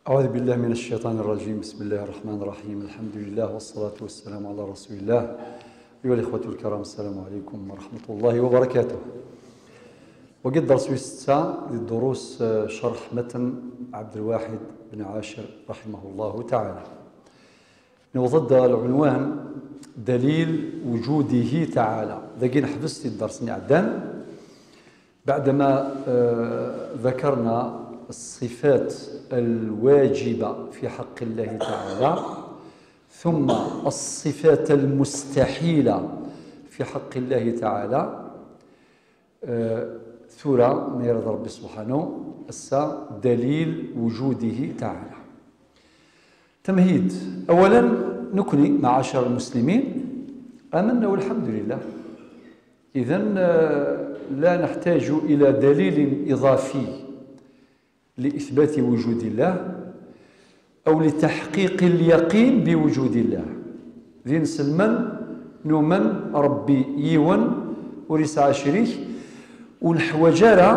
أعوذ بالله من الشيطان الرجيم. بسم الله الرحمن الرحيم. الحمد لله والصلاة والسلام على رسول الله. أيها الإخوة الكرام، السلام عليكم ورحمة الله وبركاته. وقد درس 6 للدروس شرح متن عبد الواحد بن عاشر رحمه الله تعالى، وضد العنوان دليل وجوده تعالى. ذاكين حفظت الدرس عدان بعدما ذكرنا الصفات الواجبة في حق الله تعالى، ثم الصفات المستحيلة في حق الله تعالى. ثورة نيرد ربي سبحانه دليل وجوده تعالى. تمهيد. أولا نكني معاشر المسلمين آمنا والحمد لله، إذن لا نحتاج إلى دليل إضافي لإثبات وجود الله أو لتحقيق اليقين بوجود الله. ذي نسلمن نؤمن ربي يون وريس شريك والحوجارة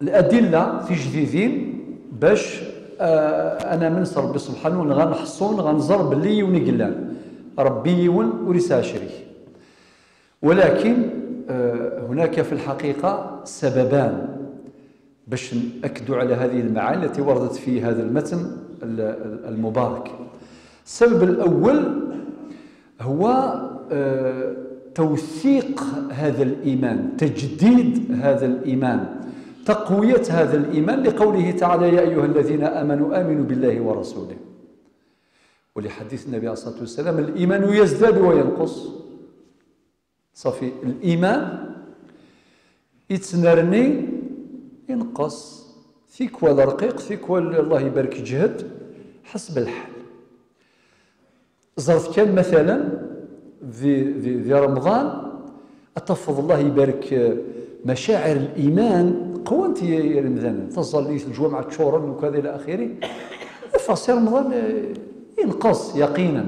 الأدلة في جديدين باش أنا من ربي سبحانه غنحصون غنزرب لي ونقلان ربي يون وريس شريك. ولكن هناك في الحقيقة سببان باش نأكدوا على هذه المعاني التي وردت في هذا المتن المبارك. السبب الأول هو توثيق هذا الإيمان، تجديد هذا الإيمان، تقوية هذا الإيمان، لقوله تعالى: يا أيها الذين آمنوا آمنوا بالله ورسوله. ولحديث النبي عليه الصلاة والسلام: الإيمان يزداد وينقص. صافي الإيمان يتنرني ينقص، ثيك ولا رقيق، ثيك ولا الله يبارك جهد حسب الحال. زرت كان مثلا في رمضان أتفضل الله يبارك مشاعر الإيمان قوانت يا رمضان، تصلي الجمعة تشورا وكذا إلى آخره. فصل رمضان ينقص يقينا.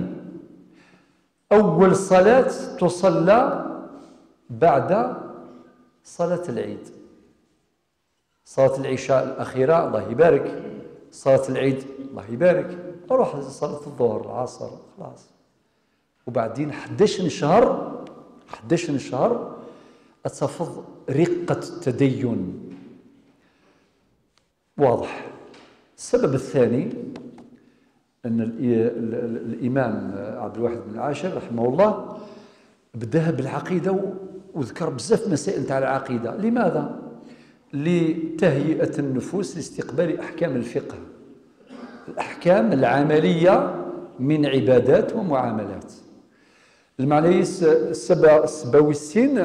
أول صلاة تصلى بعد صلاة العيد، صلاة العشاء الأخيرة الله يبارك، صلاة العيد الله يبارك، أروح صلاة الظهر العصر خلاص. وبعدين 11 شهر أتفض رقة التدين. واضح. السبب الثاني أن الإمام عبد الواحد بن عاشر رحمه الله بداها بالعقيدة وذكر بزاف مسائل تاع العقيدة. لماذا؟ لتهيئة النفوس لاستقبال أحكام الفقه، الأحكام العملية من عبادات ومعاملات. المعنى السباوي السين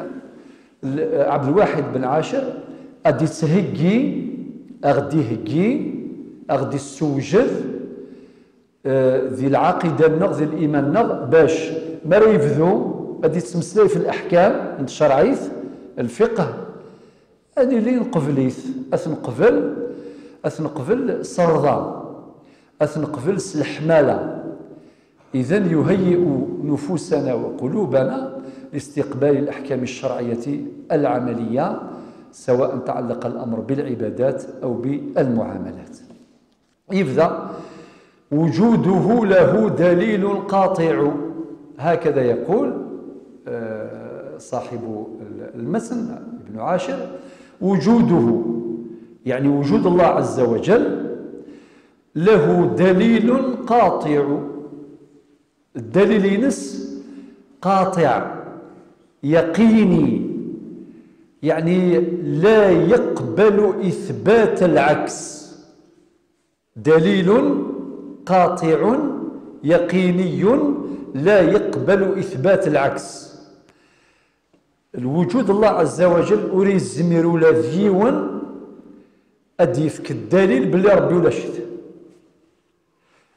عبد الواحد بن عاشر أدي تهجي أغدي السوجد ذي العقيدة النغ ذي الإيمان نغ باش ما يفذو أدي تمسلي في الأحكام الشرعية الفقه. أني لي نقبليث أثنقبل صرضا، أثنقبل سلحمالة. إذن يهيئ نفوسنا وقلوبنا لاستقبال الأحكام الشرعية العملية، سواء تعلق الأمر بالعبادات أو بالمعاملات. يبدأ وجوده له دليل قاطع، هكذا يقول صاحب المتن ابن عاشر. وجوده يعني وجود الله عز وجل له دليل قاطع. الدليل ينس قاطع يقيني، يعني لا يقبل إثبات العكس. دليل قاطع يقيني لا يقبل إثبات العكس. الوجود الله عز وجل أريد زمير ولا ذيون أديفك الدليل باللي ربي ولا شت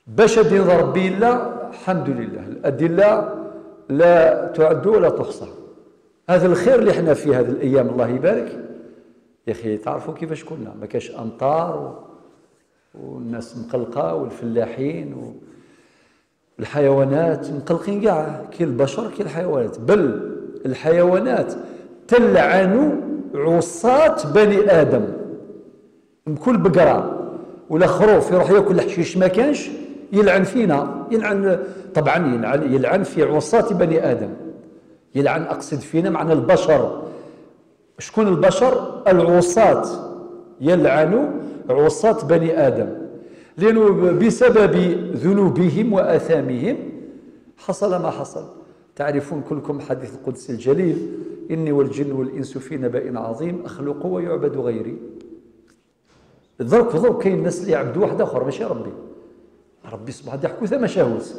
باش أدين ربي الله. الحمد لله الأدلة لا تعد ولا تحصى. هذا الخير اللي احنا فيه هذه الأيام الله يبارك. يا أخي تعرفوا كيفاش كنا ما كاش أمطار والناس مقلقة والفلاحين والحيوانات مقلقين كاع، كي البشر كي الحيوانات، بل الحيوانات تلعن عصاة بني آدم. بكل بقرة ولا خروف يروح ياكل الحشيش ما كانش يلعن فينا، يلعن طبعا، يلعن في عصاة بني آدم، يلعن أقصد فينا معنى البشر. شكون البشر؟ العصاة، يلعن عصاة بني آدم، لأنه بسبب ذنوبهم وآثامهم حصل ما حصل. تعرفون كلكم حديث القدس الجليل: إني والجن والإنس في نبأ عظيم أخلق ويعبد غيري. ضرك كاين الناس اللي يعبدوا واحد آخر ماشي ربي. ربي سبحانه يحكو ثما شاهوت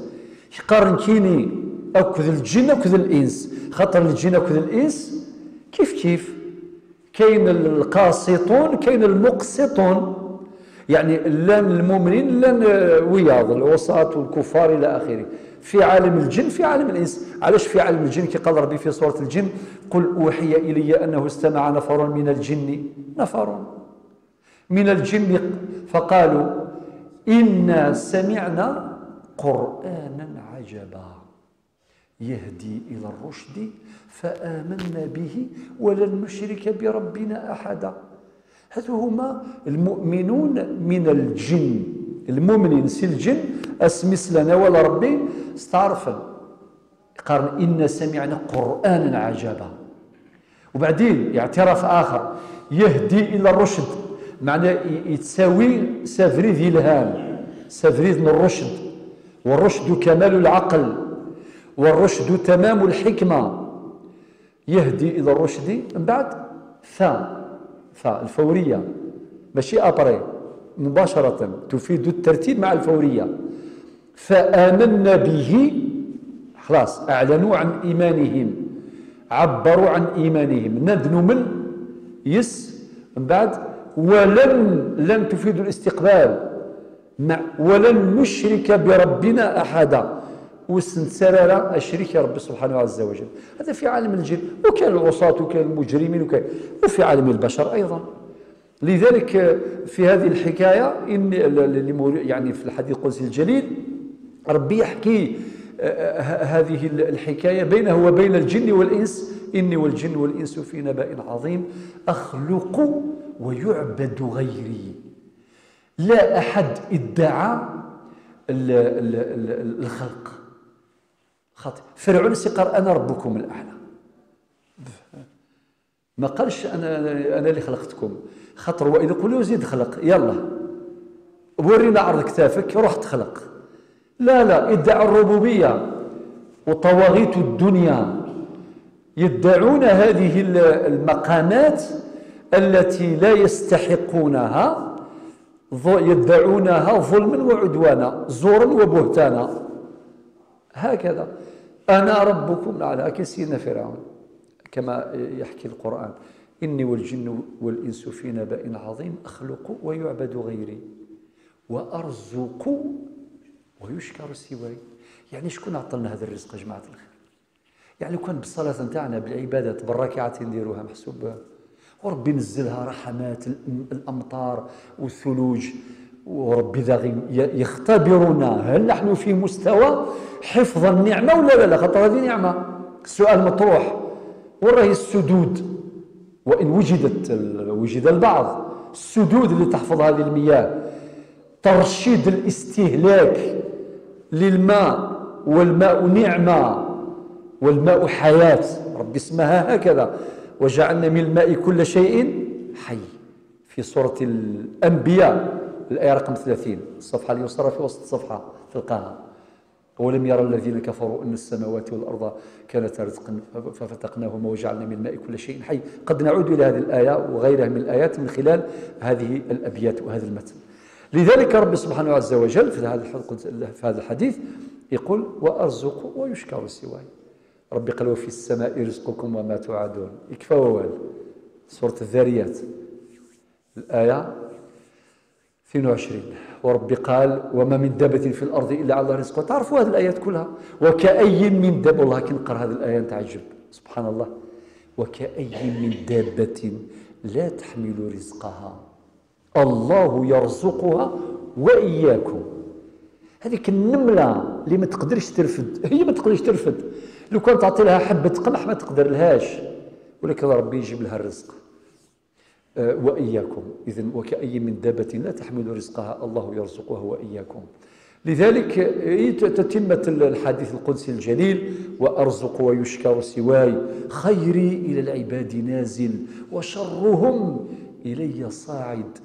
يقارن كيني أكذ الجن أكذ الإنس، خاطر الجن أكذ الإنس كيف كاين القاسطون كاين المقسطون، يعني لان المؤمنين لان وياض العصاة والكفار إلى آخره. في عالم الجن في عالم الإنس. علاش في عالم الجن كي قال ربي في سورة الجن: قل أوحي إلي أنه استمع نفر من الجن فقالوا إنا سمعنا قرآنا عجبا يهدي إلى الرشد فآمنا به ولن نشرك بربنا أحدا. هذو هما المؤمنون من الجن. المؤمنين سي الجن اسمس لنا ولا ربي استعرفا قارن إنا سمعنا قرآنا عجبا. وبعدين اعتراف آخر: يهدي إلى الرشد، معناه يتساوي سافريذ الهام، سافريذ من الرشد، والرشد كمال العقل، والرشد تمام الحكمة. يهدي إلى الرشد من بعد الفورية ماشي أبري، مباشرة تفيد الترتيب مع الفورية. فآمنا به، خلاص أعلنوا عن إيمانهم، عبروا عن إيمانهم. ندنو من من بعد لن تفيد الاستقبال، ولن نشرك بربنا أحدا. وسنسرر أشرك رب سبحانه عز وجل. هذا في عالم الجن، وكان العصاة وكان المجرمين وفي عالم البشر أيضا. لذلك في هذه الحكاية يعني في الحديث القدسي الجليل ربي يحكي هذه الحكاية بينه وبين الجن والإنس: إني والجن والإنس في نبأ عظيم أخلق ويعبد غيري. لا أحد ادعى الخلق. خاطئ. فرعون سيقر أنا ربكم الأعلى، ما قالش أنا اللي خلقتكم. خاطر وإذا قلوا زيد خلق، يلا ورينا عرض كتافك روح تخلق. لا ادعى الربوبية. وطواغيت الدنيا يدعون هذه المقامات التي لا يستحقونها، يدعونها ظلما وعدوانا، زورا وبهتانا. هكذا أنا ربكم الأعلى كسيدنا فرعون، كما يحكي القرآن: إني والجن والإنس في نبأ عظيم أخلق ويعبد غيري وأرزق ويشكر سواي. يعني شكون عطلنا هذا الرزق يا جماعة الخير؟ يعني لو كان بالصلاة نتاعنا بالعبادات بالركعات نديروها محسوب، وربي نزلها رحمات الأمطار والثلوج، وربي ذا يختبرنا هل نحن في مستوى حفظ النعمة ولا لا. خاطر هذه نعمة. السؤال مطروح: وراه السدود، وإن وجد البعض السدود اللي تحفظ هذه المياه، ترشيد الاستهلاك للماء، والماء نعمة والماء حياة. ربي اسمها هكذا: وجعلنا من الماء كل شيء حي، في سورة الأنبياء الآية رقم 30 الصفحة اليسرى في وسط الصفحة تلقاها: ولم يرى الذين كفروا أن السماوات والأرض كانتا رزقا ففتقناهما وجعلنا من الماء كل شيء حي. قد نعود إلى هذه الآية وغيرها من الآيات من خلال هذه الأبيات وهذا المتن. لذلك رب سبحانه عز وجل في هذا الحديث يقول: وأرزق ويشكر سواي. ربي قال: وفي السماء رزقكم وما توعدون. يكفى ووال. سورة الذاريات الآية 22. وربي قال: وما من دابة في الأرض إلا على الله رزقها. تعرفوا هذه الآيات كلها. وكأي من دابة، والله كي نقرأ هذه الآية نتعجب سبحان الله. وكأي من دابة لا تحمل رزقها الله يرزقها وإياكم. هذيك النملة اللي ما تقدرش ترفد، هي ما تقدرش ترفد. لو كان تعطي لها حبة قمح ما تقدر لهاش، ولكن ربي يجيب لها الرزق. وإياكم. إذن وكأي من دابة لا تحمل رزقها الله يرزقها وإياكم. لذلك تتمة الحديث القدسي الجليل: وأرزق ويشكر سواي، خيري إلى العباد نازل وشرهم إلي صاعد.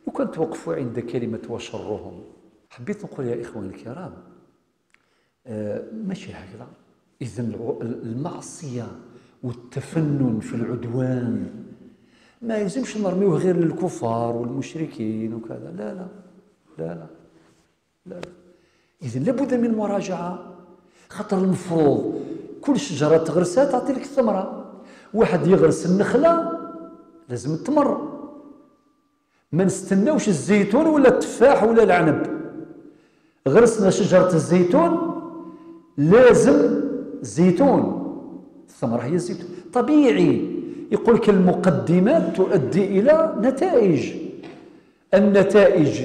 لو كان توقفوا عند كلمة وشرهم، حبيت نقول يا إخواني الكرام ماشي هكذا. إذن المعصية والتفنن في العدوان ما يلزمش نرميوه غير للكفار والمشركين وكذا، لا لا لا لا لا, لا. إذن لابد من مراجعة، خاطر المفروض كل شجرة تغرسها تعطي لك الثمرة. واحد يغرس النخلة لازم تمر، ما نستناوش الزيتون ولا التفاح ولا العنب. غرسنا شجرة الزيتون لازم زيتون، الثمرة هي الزيتون. طبيعي يقول لك المقدمات تؤدي إلى نتائج، النتائج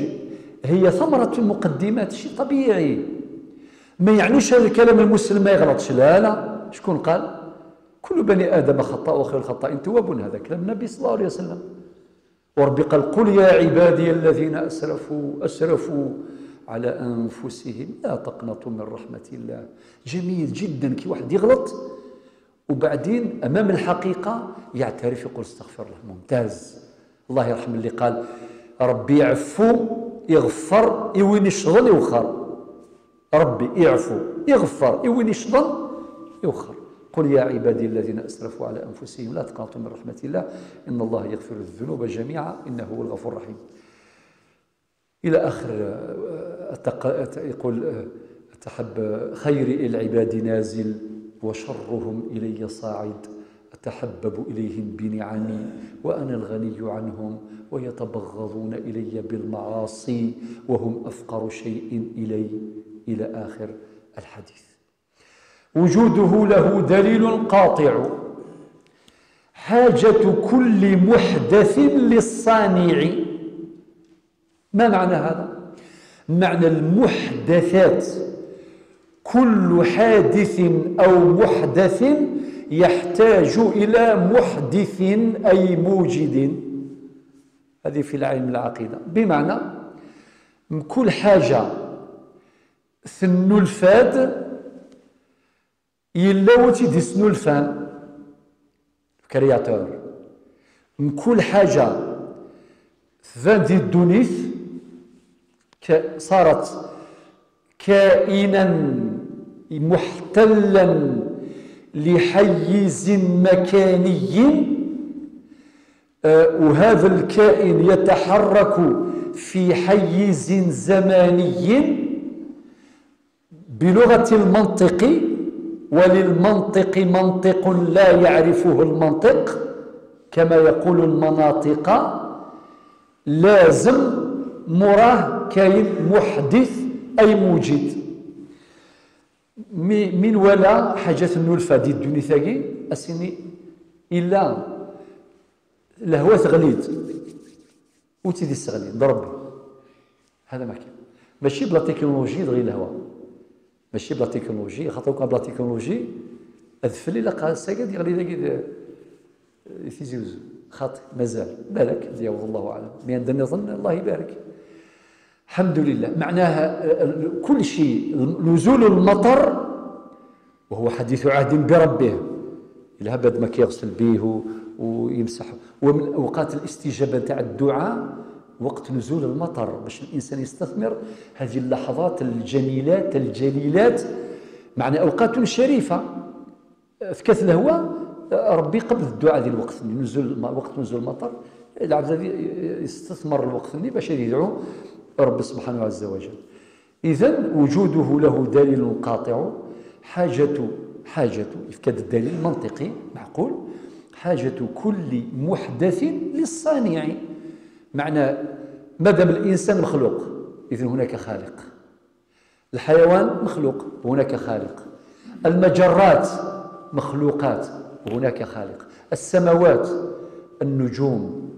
هي ثمرة المقدمات، شيء طبيعي. ما يعنيش هذا الكلام المسلم ما يغلطش، لا لا. شكون قال؟ كل بني آدم خطاء وخير الخطائين تواب. هذا كلام النبي صلى الله عليه وسلم. وربي قال: قل يا عبادي الذين أسرفوا على أنفسهم لا تقنطوا من رحمة الله. جميل جدا كي واحد يغلط وبعدين أمام الحقيقة يعترف يقول استغفر الله، ممتاز. الله يرحم اللي قال ربي يعفو يغفر يوين يشغل يوخر. ربي يعفو يغفر يوين يشغل يوخر. قل يا عبادي الذين أسرفوا على أنفسهم لا تقنطوا من رحمة الله إن الله يغفر الذنوب جميعا إنه هو الغفور الرحيم، إلى آخر. يقول أتحب خيري إلى العباد نازل وشرهم إلي صاعد، أتحبب إليهم بنعمي وأنا الغني عنهم ويتبغضون إلي بالمعاصي وهم أفقر شيء إلي، إلى آخر الحديث. وجوده له دليل قاطع، حاجة كل محدث للصانع. ما معنى هذا؟ معنى المحدثات كل حادث أو محدث يحتاج إلى محدث أي موجد. هذه في العلم العقيدة، بمعنى كل حاجة ثنو الفاد يلاوتي دي سنو الفان كرياتور. كل حاجة ذات دي الدونيث صارت كائنا محتلا لحيز مكاني، وهذا الكائن يتحرك في حيز زماني بلغة المنطق، وللمنطق منطق لا يعرفه المنطق كما يقول المناطق. لازم مراه كاين محدث أي موجد. من ولا حاجة النلفة دي الدنيا ثاقي أسيني إلا لهوة غليد وتيدي السغليد ضرب. هذا ما كان ماشي بلا تكنولوجي غير الهواء، ماشي بلا تكنولوجي. خاطر كان بلا تكنولوجي أذفلي لقى الساقد يغلي ذاك يثيزيوز خاطئ مازال بالك ديال الله أعلم. مي عندنا نظن الله يبارك الحمد لله. معناها كل شيء نزول المطر وهو حديث عهد بربه، إلا هبد ما كيغسل به ويمسح. ومن أوقات الاستجابة تاع الدعاء وقت نزول المطر، باش الإنسان يستثمر هذه اللحظات الجميلات الجليلات. معنى أوقات شريفة في كث الهواء ربي قبل الدعاء ذي الوقت وقت نزول المطر. العبد يستثمر الوقت باش يدعو رب سبحانه عز وجل. إذن وجوده له دليل قاطع، حاجة كذا الدليل منطقي معقول، حاجة كل محدث للصانع. معنى مادام الإنسان مخلوق إذن هناك خالق، الحيوان مخلوق وهناك خالق، المجرات مخلوقات وهناك خالق، السماوات النجوم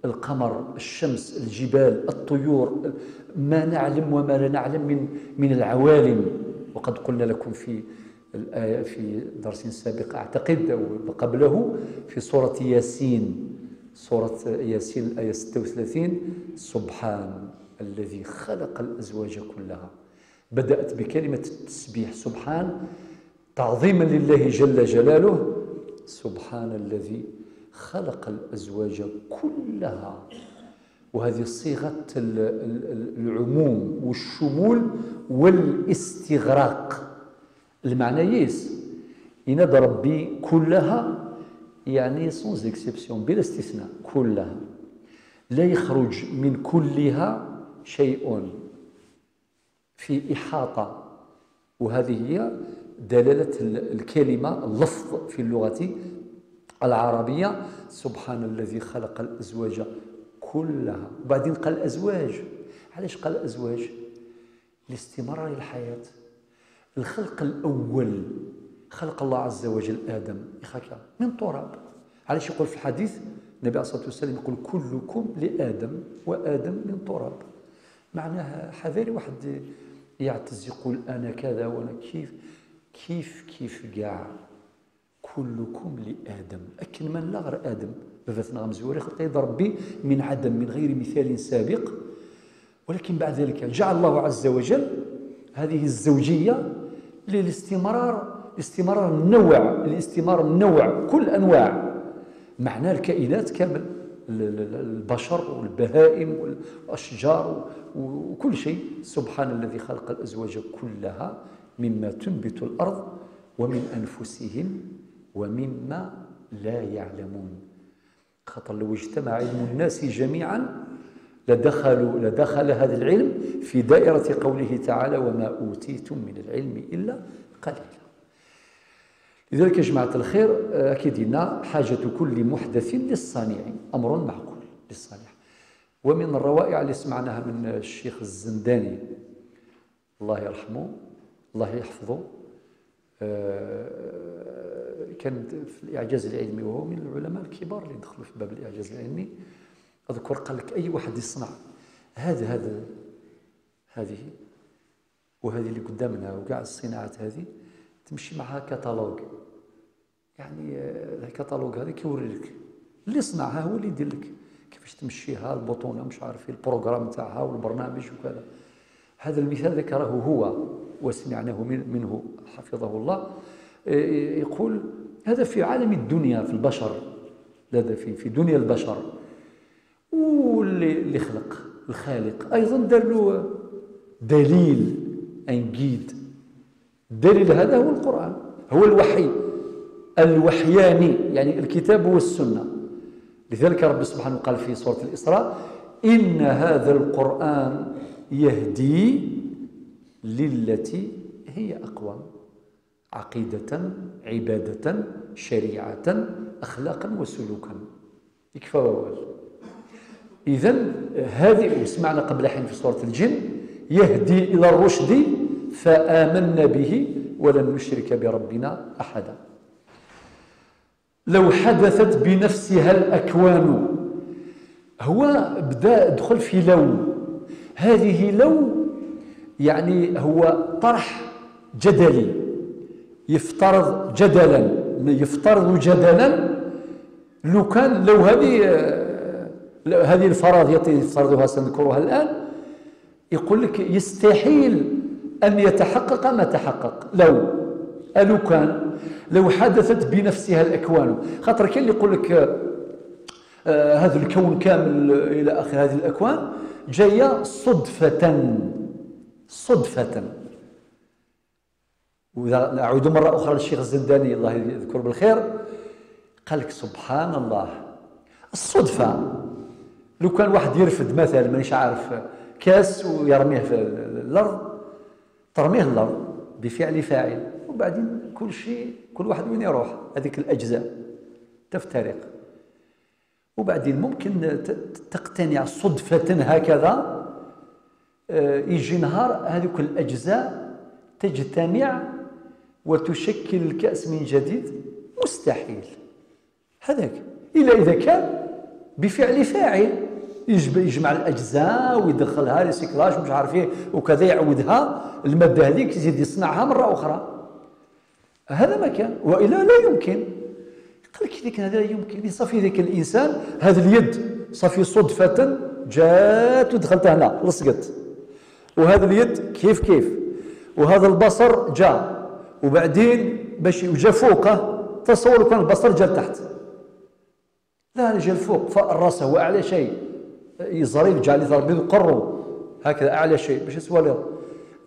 القمر الشمس الجبال الطيور، ما نعلم وما لا نعلم من العوالم. وقد قلنا لكم في درس سابق أعتقد أو قبله في سورة ياسين، سورة ياسين الآية 36 سبحان الذي خلق الأزواج كلها. بدأت بكلمة التسبيح سبحان تعظيما لله جل جلاله، سبحان الذي خلق الأزواج كلها. وهذه صيغة العموم والشمول والاستغراق. المعنى يس ينادى ربي كلها، يعني سونز اكسبسيون، بلا استثناء، كلها لا يخرج من كلها شيء في إحاطة. وهذه هي دلالة الكلمة اللفظ في اللغة العربية، سبحان الذي خلق الأزواج كلها. وبعدين قال الأزواج. علاش قال الأزواج؟ لاستمرار الحياة. الخلق الأول خلق الله عز وجل آدم من تراب. علاش يقول في الحديث النبي عليه الصلاة والسلام يقول كلكم لآدم وآدم من تراب. معناها حذاري واحد يعتز يقول أنا كذا وأنا كيف كاع كلكم لآدم. أكن من لا غير آدم بفتنا غمزوري خلق ربي من عدم من غير مثال سابق. ولكن بعد ذلك جعل الله عز وجل هذه الزوجية للاستمرار، الاستمرار النوع كل أنواع معنى الكائنات كامل، البشر والبهائم والأشجار وكل شيء. سبحان الذي خلق الأزواج كلها مما تنبت الأرض ومن أنفسهم ومما لا يعلمون. خاطر لو اجتمع علم الناس جميعا لدخل هذا العلم في دائرة قوله تعالى وما أوتيتم من العلم إلا قليلا. لذلك يا جماعة الخير أكيد حاجة كل محدث للصانع أمر معقول للصانع. ومن الروائع اللي سمعناها من الشيخ الزنداني الله يرحمه الله يحفظه، كان في الإعجاز العلمي وهو من العلماء الكبار اللي دخلوا في باب الإعجاز العلمي. أذكر قال لك أي واحد يصنع هذه وهذه اللي قدامنا وكاع الصناعات هذه تمشي معها كتالوج. يعني الكتالوج هذا كيوري لك اللي صنعها هو اللي يدير لك كيفاش تمشيها، البطونه مش عارف البروغرام تاعها والبرنامج وكذا. هذا المثال ذكره هو وسمعناه منه حفظه الله. يقول هذا في عالم الدنيا في البشر، هذا في دنيا البشر. واللي خلق الخالق أيضا دار له دليل أنجيد. الدليل هذا هو القرآن، هو الوحي الوحياني، يعني الكتاب والسنة. لذلك رب سبحانه قال في سورة الإسراء إن هذا القرآن يهدي للتي هي أقوم، عقيدة عبادة شريعة أخلاقا وسلوكا. يكفى ووال. إذن هذه سمعنا قبل حين في سورة الجن يهدي إلى الرشد فآمنا به ولن نشرك بربنا أحدا. لو حدثت بنفسها الأكوان، هو بدأ دخل في لو. هذه لو يعني هو طرح جدلي، يفترض جدلا لو هذه الفرضيات يفترضها سنذكرها الآن. يقول لك يستحيل أن يتحقق ما تحقق لو حدثت بنفسها الأكوان. خاطر كاين اللي يقول لك هذا الكون كامل إلى آخر هذه الأكوان جاية صدفة. وإذا نعود مرة أخرى للشيخ الزنداني الله يذكر بالخير، قال لك سبحان الله الصدفة. لو كان واحد يرفد مثلا مانيش عارف كاس ويرميه في الأرض، ترميه الأرض بفعل فاعل، وبعدين كل واحد وين يروح هذيك الأجزاء تفترق. وبعدين ممكن تقتنع صدفة هكذا يجي نهار هذوك الأجزاء تجتمع وتشكل الكأس من جديد. مستحيل هذاك إلا إذا كان بفعل فاعل يجمع الأجزاء ويدخلها ريسيكلاج مش عارف ايه وكذا، يعودها المادة هذيك يزيد يصنعها مرة أخرى. هذا ما كان، وإلا لا يمكن. قال لك لكن هذا لا يمكن. صافي ذاك الانسان هذه اليد صافي صدفه جات ودخلت هنا لصقت، وهذا اليد كيف كيف، وهذا البصر جاء، وبعدين باش جا فوقه تصور كان البصر جا لتحت، لا جا الفوق فالراس هو اعلى شيء، يزري جعل يضرب قرو هكذا اعلى شيء باش يسوى له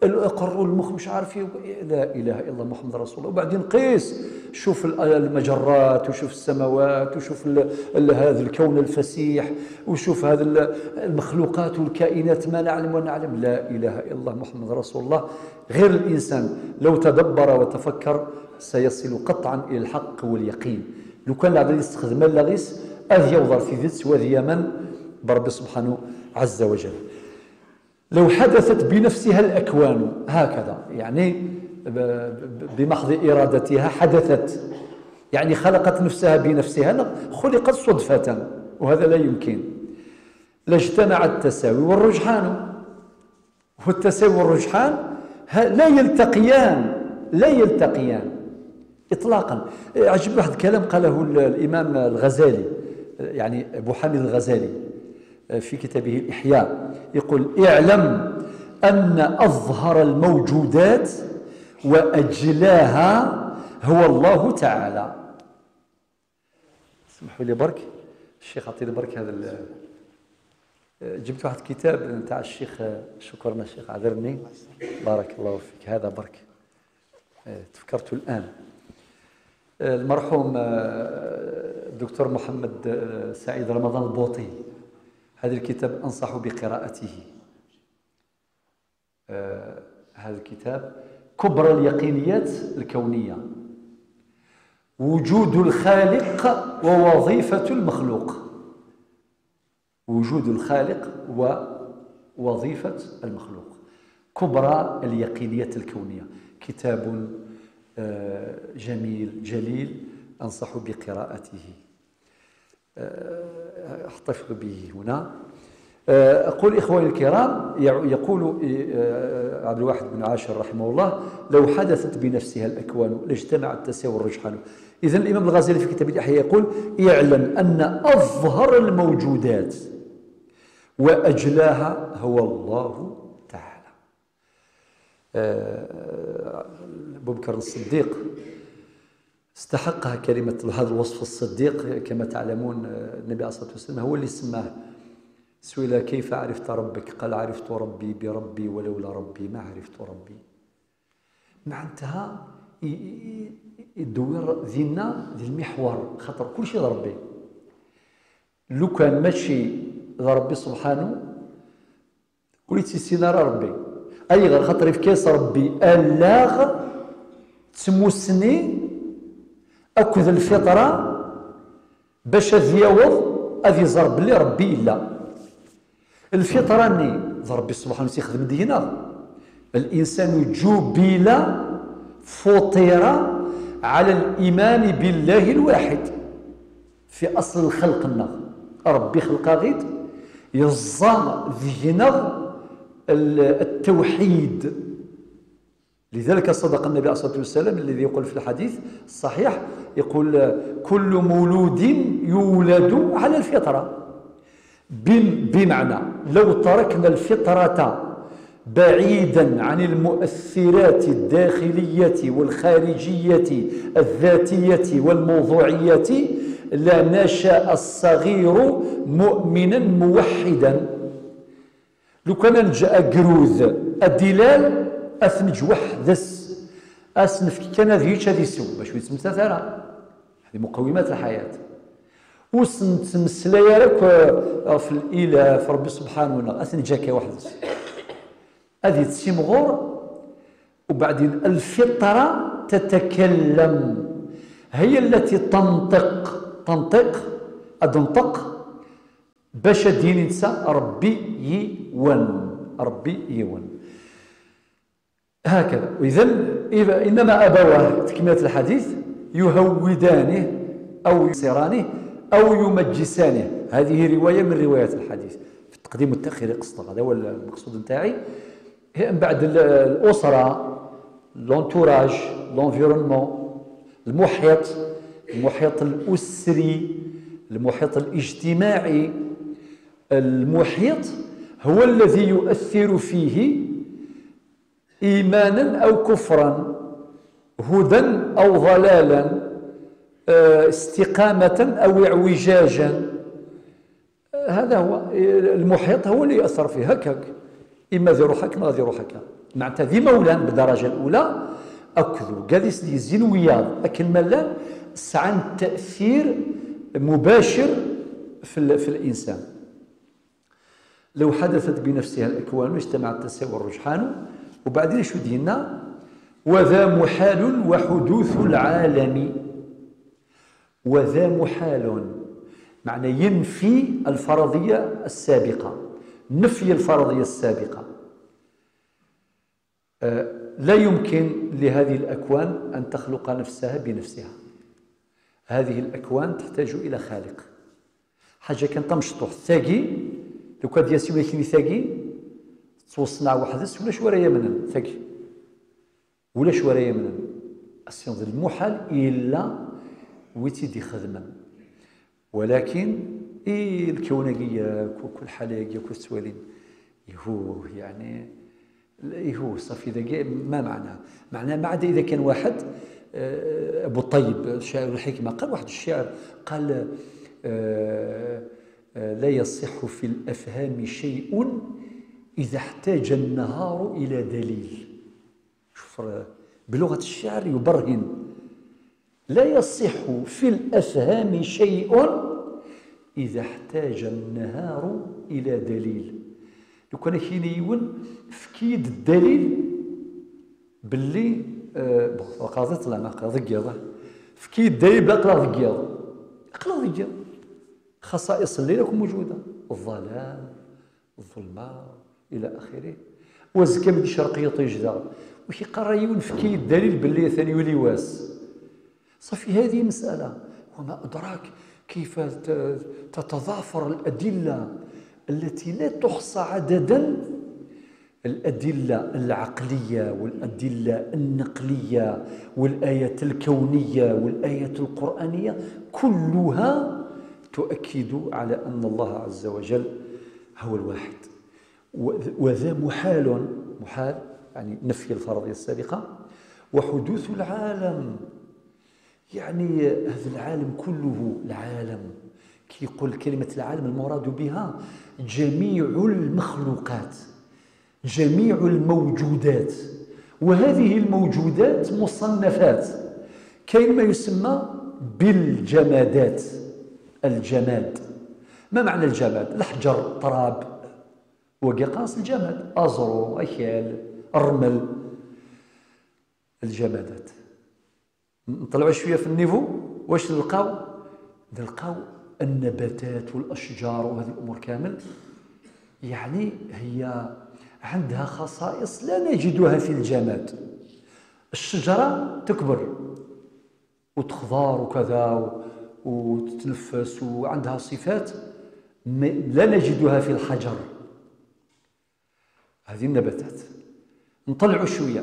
القرو المخ مش عارف لا اله الا الله محمد رسول الله. وبعدين قيس شوف المجرات وشوف السماوات وشوف هذا الكون الفسيح وشوف هذا المخلوقات والكائنات ما نعلم ونعلم، لا اله الا الله محمد رسول الله. غير الانسان لو تدبر وتفكر سيصل قطعا الى الحق واليقين. لو كان غادي يستخدم اللاغيس هذه يوضر في ذات وهذه من برب سبحانه عز وجل. لو حدثت بنفسها الأكوان هكذا يعني بمحض إرادتها حدثت، يعني خلقت نفسها بنفسها، خلقت صدفة وهذا لا يمكن. لاجتمع التساوي والرجحان، والتساوي والرجحان لا يلتقيان إطلاقا. عجب واحد الكلام قاله الإمام الغزالي، يعني أبو حامد الغزالي في كتابه الإحياء، يقول اعلم أن أظهر الموجودات وأجلاها هو الله تعالى. اسمحوا لي برك الشيخ عطيني برك هذا جبت واحد كتاب نتاع الشيخ، شكرا الشيخ عذرني بارك الله فيك، هذا برك تفكرت الآن. المرحوم الدكتور محمد سعيد رمضان البوطي، هذا الكتاب أنصح بقراءته. هذا الكتاب كبرى اليقينيات الكونية، وجود الخالق ووظيفة المخلوق، وجود الخالق ووظيفة المخلوق، كبرى اليقينيات الكونية. كتاب جميل جليل أنصح بقراءته. احتفظ به هنا. أقول إخواني الكرام، يقول عبد الواحد بن عاشر رحمه الله لو حدثت بنفسها الأكوان لاجتمع التساوي والرجحان. إذن الإمام الغزالي في كتاب الإحياء يقول يعلم أن أظهر الموجودات وأجلاها هو الله تعالى. أبو بكر الصديق استحقها كلمة هذا الوصف الصديق كما تعلمون. النبي عليه الصلاة والسلام هو اللي سماه. سئل كيف عرفت ربك؟ قال عرفت ربي بربي ولولا ربي ما عرفت ربي. معناتها يدور ذينا ذي المحور، خاطر كل شيء ربي. لو كان ماشي ربي سبحانه وليت سينا ربي اي غير خاطر في كاس ربي الاغ تموسني اكد الفطره باش ذيوض اذي زرب لي ربي الا الفطره ني ربي سبحانه تيخدم دينا. الانسان جبل فطر على الايمان بالله الواحد في اصل الخلق لنا. ربي خلق غيد يزا ذينا التوحيد. لذلك صدق النبي عليه الصلاة والسلام الذي يقول في الحديث الصحيح، يقول كل مولود يولد على الفطرة، بمعنى لو تركنا الفطرة بعيدا عن المؤثرات الداخلية والخارجية الذاتية والموضوعية لنشأ الصغير مؤمنا موحدا. لو كان نجا قروذ الدلال اثنج وحدس اسنف كان هذه هذه سو باش يتمثل هذه مقومات الحياه. وسنتمسلا لك في الاله في ربي سبحانه وتعالى اثنج هكا وحدس هذه تسيمغور. وبعدين الفطره تتكلم، هي التي تنطق باش دين انسان ربي يون هكذا. إذا إنما أبواه تكملة الحديث يهودانه أو يصيرانه أو يمجسانه. هذه رواية من روايات الحديث في التقديم والتأخير قسطة. هذا هو المقصود نتاعي. من بعد الأسرة، لونتوراج، لونفيرونمون، المحيط، المحيط الأسري، المحيط الاجتماعي. المحيط هو الذي يؤثر فيه إيمانا أو كفرا، هدى أو ضلالا، استقامة أو اعوجاجا. هذا هو المحيط، هو اللي يأثر فيه. هكاك إما ذي روحك ما ذي روحك، معناتها ذي مولان بالدرجة الأولى أكذو قاديس دي الزين وياض، لكن ملان عن تأثير مباشر في الإنسان. لو حدثت بنفسها الأكوان واجتمع التساوي والرجحان، وبعدين شو دينا؟ وذا محال وحدوث العالم. وذا محال معنى ينفي الفرضية السابقة، نفي الفرضية السابقة. لا يمكن لهذه الأكوان أن تخلق نفسها بنفسها. هذه الأكوان تحتاج إلى خالق. حاجة كان تمشطوح ثاقي، لو كان دياسي ولا كيني ثاقي توصنع وحدث ولا شواريا منن ثاقي ولا شواريا منن. السيونز المحال إلا ويتيدي خدما، ولكن الكوناقية كل حالاقية كل سوالين يهو يعني يهو صافي ذاك ما معناه ما عدا إذا كان واحد أبو الطيب شاعر الحكمة قال واحد الشاعر قال لا يصح في الأفهام شيء إذا احتاج النهار إلى دليل. شوف بلغة الشعر يبرهن. لا يصح في الأفهام شيء إذا احتاج النهار إلى دليل. لو كان كينيون فكيد الدليل باللي قاضي طلع ما قاضي قياضه فكيد الدليل بلا قلا ضياض قلا ضياض. خصائص الليل راكم موجودة، الظلام، الظلمة إلى آخره. وزكا بدي شرقية طيجدا وكي قرايون فكيد الدليل باللي ثاني يولي واس. صافي هذه مسألة. وما أدراك كيف تتضافر الأدلة التي لا تحصى عددا، الأدلة العقلية والأدلة النقلية والآيات الكونية والآيات القرآنية، كلها تؤكد على أن الله عز وجل هو الواحد. وذا محال يعني نفي الفرضية السابقة، وحدوث العالم يعني هذا العالم كله. العالم كي يقول كلمة العالم المراد بها جميع المخلوقات، جميع الموجودات. وهذه الموجودات مصنفات. كاين ما يسمى بالجمادات. الجماد، ما معنى الجماد؟ الحجر، تراب، وقاص الجماد، أزرو، أكيال، الرمل. الجمادات. نطلعوا شويه في النيفو، واش نلقاو النباتات والاشجار وهذه الامور كامل. يعني هي عندها خصائص لا نجدها في الجماد. الشجره تكبر وتخضر وكذا وتتنفس وعندها صفات لا نجدها في الحجر. هذه النباتات. نطلعوا شويه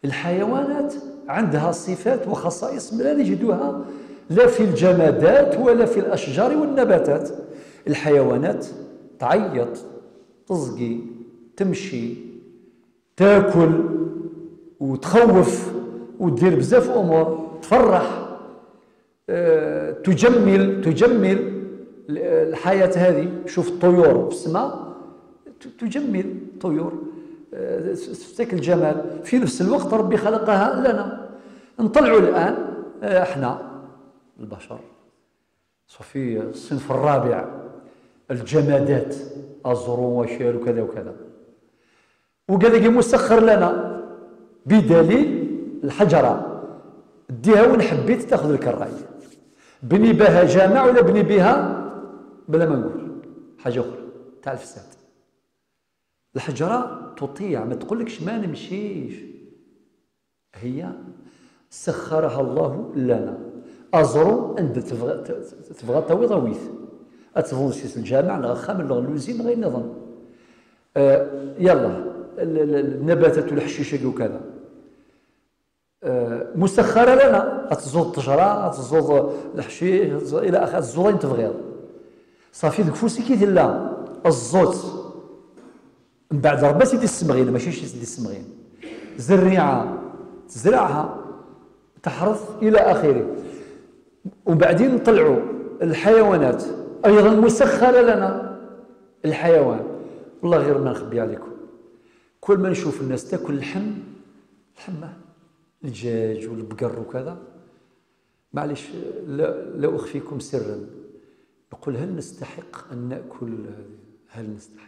الحيوانات عندها صفات وخصائص لا نجدها لا في الجمادات ولا في الأشجار والنباتات. الحيوانات تعيط، تزقي، تمشي، تاكل وتخوف ودير بزاف أمور، تفرح، تجمل الحياة هذه. شوف الطيور في السماء تجمل طيور، ذاك الجمال. في نفس الوقت ربي خلقها لنا. نطلعوا الآن احنا البشر صافي الصنف الرابع، الجمادات، أزرو وشير وكذا وكذا. وقال مسخر لنا بدليل الحجرة، ديها وين حبيت تاخذ لك الرأي. بني بها جامع ولا بني بها بلا ما نقول حاجة أخرى تاع الفساد. الحجرة تطيع، ما تقولكش ما نمشيش، هي سخرها الله لنا. أزرو أنت تبغى تاوي ضويث أتفضل سيس الجامع الغخام اللوزين غير نظام. يلا النباتات والحشيشة وكذا. مسخره لنا، تزود التجره، تزود الحشيش الى اخره، الزوض اللي تبغيها صافي. ذاك فوسي كيدير لا الزوت من بعد ربي سيدي السمغين، ماشي شي سيدي السمغين، زريعه تزرعها تحرث الى اخره. وبعدين نطلعوا الحيوانات ايضا مسخره لنا. الحيوان والله غير ما نخبي عليكم، كل ما نشوف الناس تاكل الحمه الدجاج والبقر وكذا، معليش لا اخفيكم سرا، نقول هل نستحق ان ناكل هذه؟ هل نستحق؟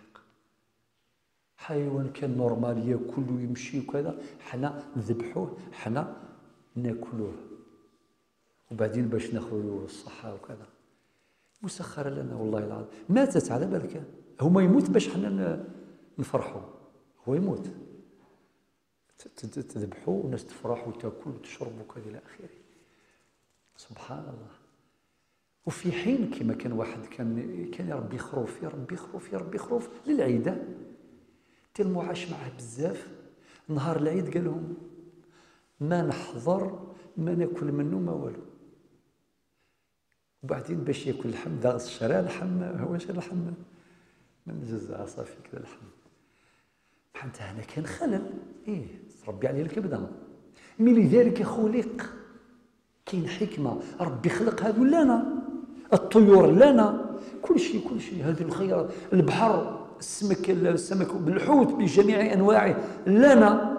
حيوان كان نورمال ياكل ويمشي وكذا، حنا نذبحوه، حنا ناكلوه، وبعدين باش ناخذوا الصحه وكذا. مسخره لنا والله العظيم. ماتت على بالك، هما يموت باش حنا نفرحوا، هو يموت تذبحوا والناس تفرح وتاكل وتشرب وكذا الى اخره. سبحان الله. وفي حين كما كان واحد كان يربي خروف، يربي خروف للعيده، تلمو عاش معاه بزاف. نهار العيد قال لهم ما نحضر، ما ناكل منه ما والو. وبعدين باش ياكل اللحم داغ الشرا اللحم، هو شا اللحم من الجزعه صافي كذا اللحم. معناتها هنا كان خلل، تربي عليه الكبده. من لذلك خلق، كاين حكمه، ربي خلق هذو لنا، الطيور لنا، كل شيء هذه الخيرات، البحر، السمك بالحوت بجميع انواعه لنا.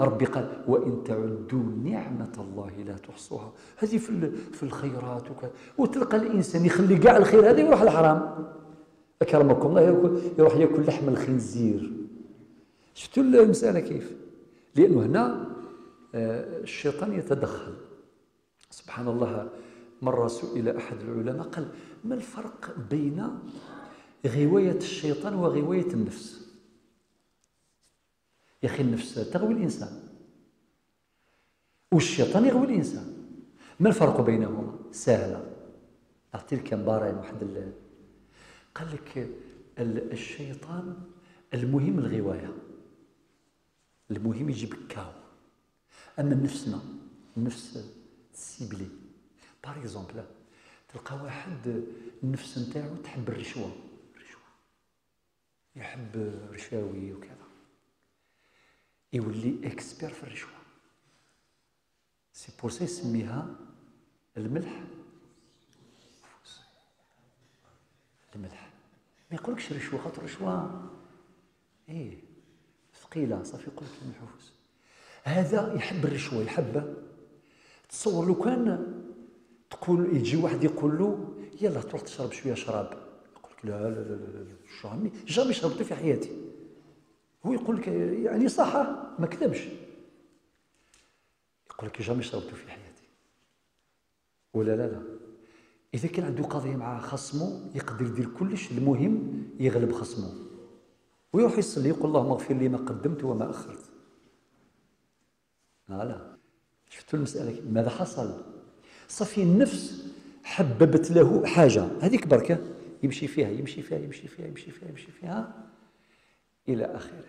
ربي قال وان تعدوا نعمه الله لا تحصوها. هذه في الخيرات وكذا. وتلقى الانسان يخلي كاع الخير هذا يروح الحرام، اكرمكم الله، يروح ياكل لحم الخنزير. شفتوا المساله كيف؟ لانه هنا الشيطان يتدخل. سبحان الله. مره سئل احد العلماء قال ما الفرق بين غوايه الشيطان وغوايه النفس؟ يا اخي النفس تغوي الانسان والشيطان يغوي الانسان، ما الفرق بينهما؟ سهله، اعطي لك بارين واحد. قال لك الشيطان المهم الغوايه، المهم يجيب كاو. اما نفسنا، النفس سيبلي. باغ اكزومبل تلقى واحد النفس نتاعو تحب الرشوه، يحب رشاوي وكذا، يولي اكسبير في الرشوه. سي بور سا يسميها الملح. الملح ما يقولكش رشوه، خاطر رشوه ثقيله صافي، يقول لك المحفوس. هذا يحب الرشوه، يحبها. تصور لو كان تقول يجي واحد يقول له يلا تروح تشرب شويه شراب، يقول لك لا لا لا لا، جامي شربته في حياتي. هو يقول لك يعني صح، ما كذبش، يقول لك جامي شربته في حياتي. ولا لا اذا كان عنده قضيه مع خصمه يقدر يدير كلش، المهم يغلب خصمه ويروح يصلي، يقول اللهم اغفر لي ما قدمت وما اخرت. لا شفتوا المساله ماذا حصل؟ صافي النفس حببت له حاجه، هذيك بركه يمشي فيها الى اخره.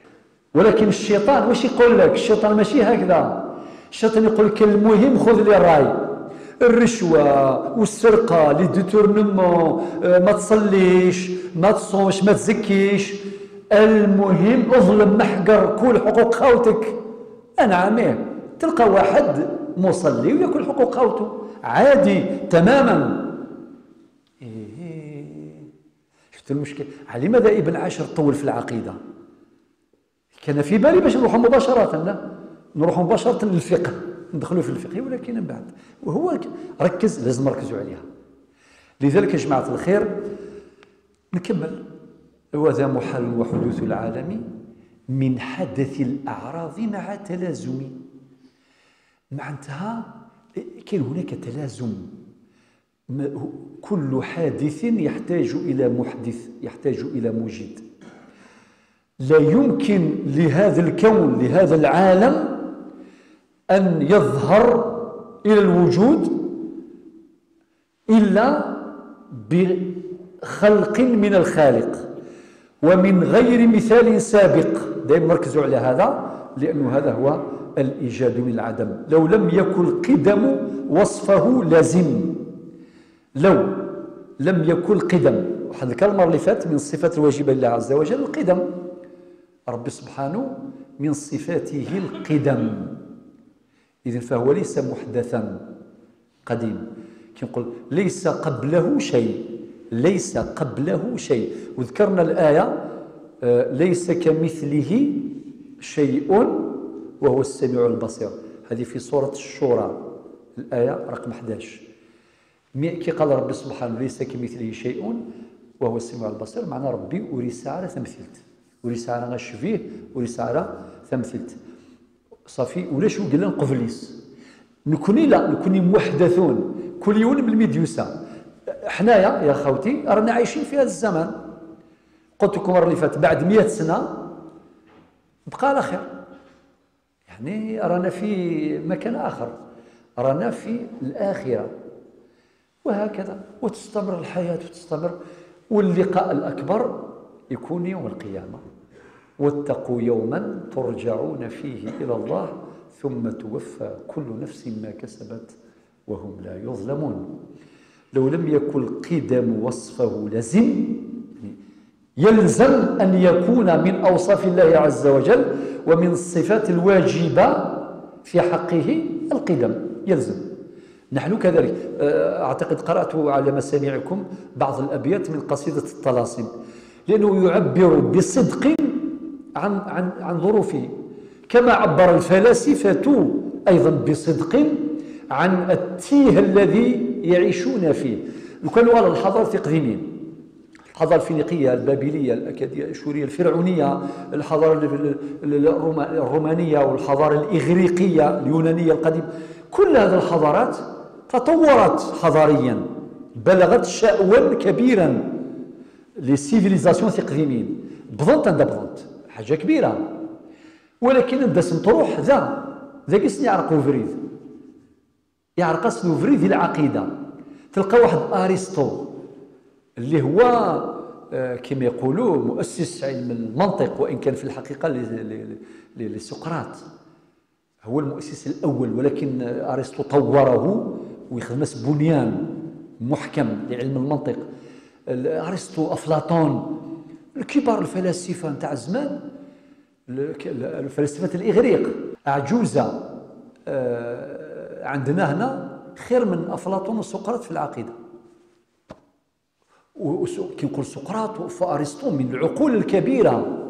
ولكن الشيطان واش يقول لك؟ الشيطان ماشي هكذا. الشيطان يقول لك المهم خذ لي الراي، الرشوه والسرقه، لي ديتورنمون، ما تصليش، ما تصومش، ما تزكيش، المهم اظلم محقر، كل حقوق خاوتك. انا عاميه تلقى واحد مصلي وياكل حقوق خاوته عادي تماما. شفت المشكل؟ على لماذا ابن عاشر طول في العقيده؟ كان في بالي باش نروحوا مباشره، لا نروحوا مباشره للفقه، ندخلوا في الفقه، ولكن من بعد وهو ركز، لازم نركزوا عليها. لذلك يا جماعه الخير نكمل. وذا محال وحدوث العالم من حدث الاعراض مع تلازم. معناتها كاين هناك تلازم، كل حادث يحتاج الى محدث، يحتاج الى موجد. لا يمكن لهذا الكون، لهذا العالم أن يظهر إلى الوجود إلا بخلق من الخالق ومن غير مثال سابق. دائما نركزوا على هذا، لأنه هذا هو الإيجاد من العدم. لو لم يكن القدم وصفه لازم، لو لم يكن القدم، واحد الكلمة المرة اللي فات من الصفات الواجبة لله عز وجل القدم. ربي سبحانه من صفاته القدم، إذن فهو ليس محدثا قديم. كنقول ليس قبله شيء، ليس قبله شيء. وذكرنا الآية ليس كمثله شيء وهو السميع البصير، هذه في سورة الشورى الآية رقم 11. كي قال ربي سبحانه ليس كمثله شيء وهو السميع البصير، معنى ربي وريس على تمثيلت، وريس على غشفيه، وريس على تمثيلت صافي. ولا شو قلنا قبليس نكوني لا نكوني محدثون كل يوم بالميديوسا. حنايا يا خوتي رانا عايشين في هذا الزمان، قلت لكم المره اللي فاتت بعد 100 سنه بقى على خير، يعني رانا في مكان اخر، رانا في الاخره، وهكذا وتستمر الحياه وتستمر. واللقاء الاكبر يكون يوم القيامه، واتقوا يوما ترجعون فيه الى الله ثم توفى كل نفس ما كسبت وهم لا يظلمون. لو لم يكن القدم وصفه لزم، يلزم أن يكون من أوصاف الله عز وجل ومن الصفات الواجبة في حقه القدم، يلزم. نحن كذلك. أعتقد قرأت على مسامعكم بعض الأبيات من قصيدة الطلاسم، لأنه يعبر بصدق عن ظروفه، كما عبر الفلاسفة أيضا بصدق عن التيه الذي يعيشون فيه. وكانوا على الحضارة التقديمية، الحضارة الفينيقية، البابلية، الأشورية، الفرعونية، الحضارة الرومانية، والحضارة الإغريقية اليونانية القديمة، كل هذه الحضارات تطورت حضاريا، بلغت شأوا كبيرا للسيفيليزاسيون التقديميين. بضنت عند بضنت حاجة كبيرة، ولكن ندس تروح ذا كيس يعرقوا فريد، يعرق سنو فريد العقيدة. تلقى واحد أرسطو اللي هو كما يقولوا مؤسس علم المنطق، وإن كان في الحقيقة لسقراط هو المؤسس الأول، ولكن أرسطو طوره ويخدمس بنيان محكم لعلم المنطق. أرسطو، أفلاطون، الكبار الفلاسفة نتاع زمان، الفلسفة الإغريق. عجوزة عندنا هنا خير من أفلاطون وسقراط في العقيدة. كي نقول سقراط وأرسطو من العقول الكبيرة،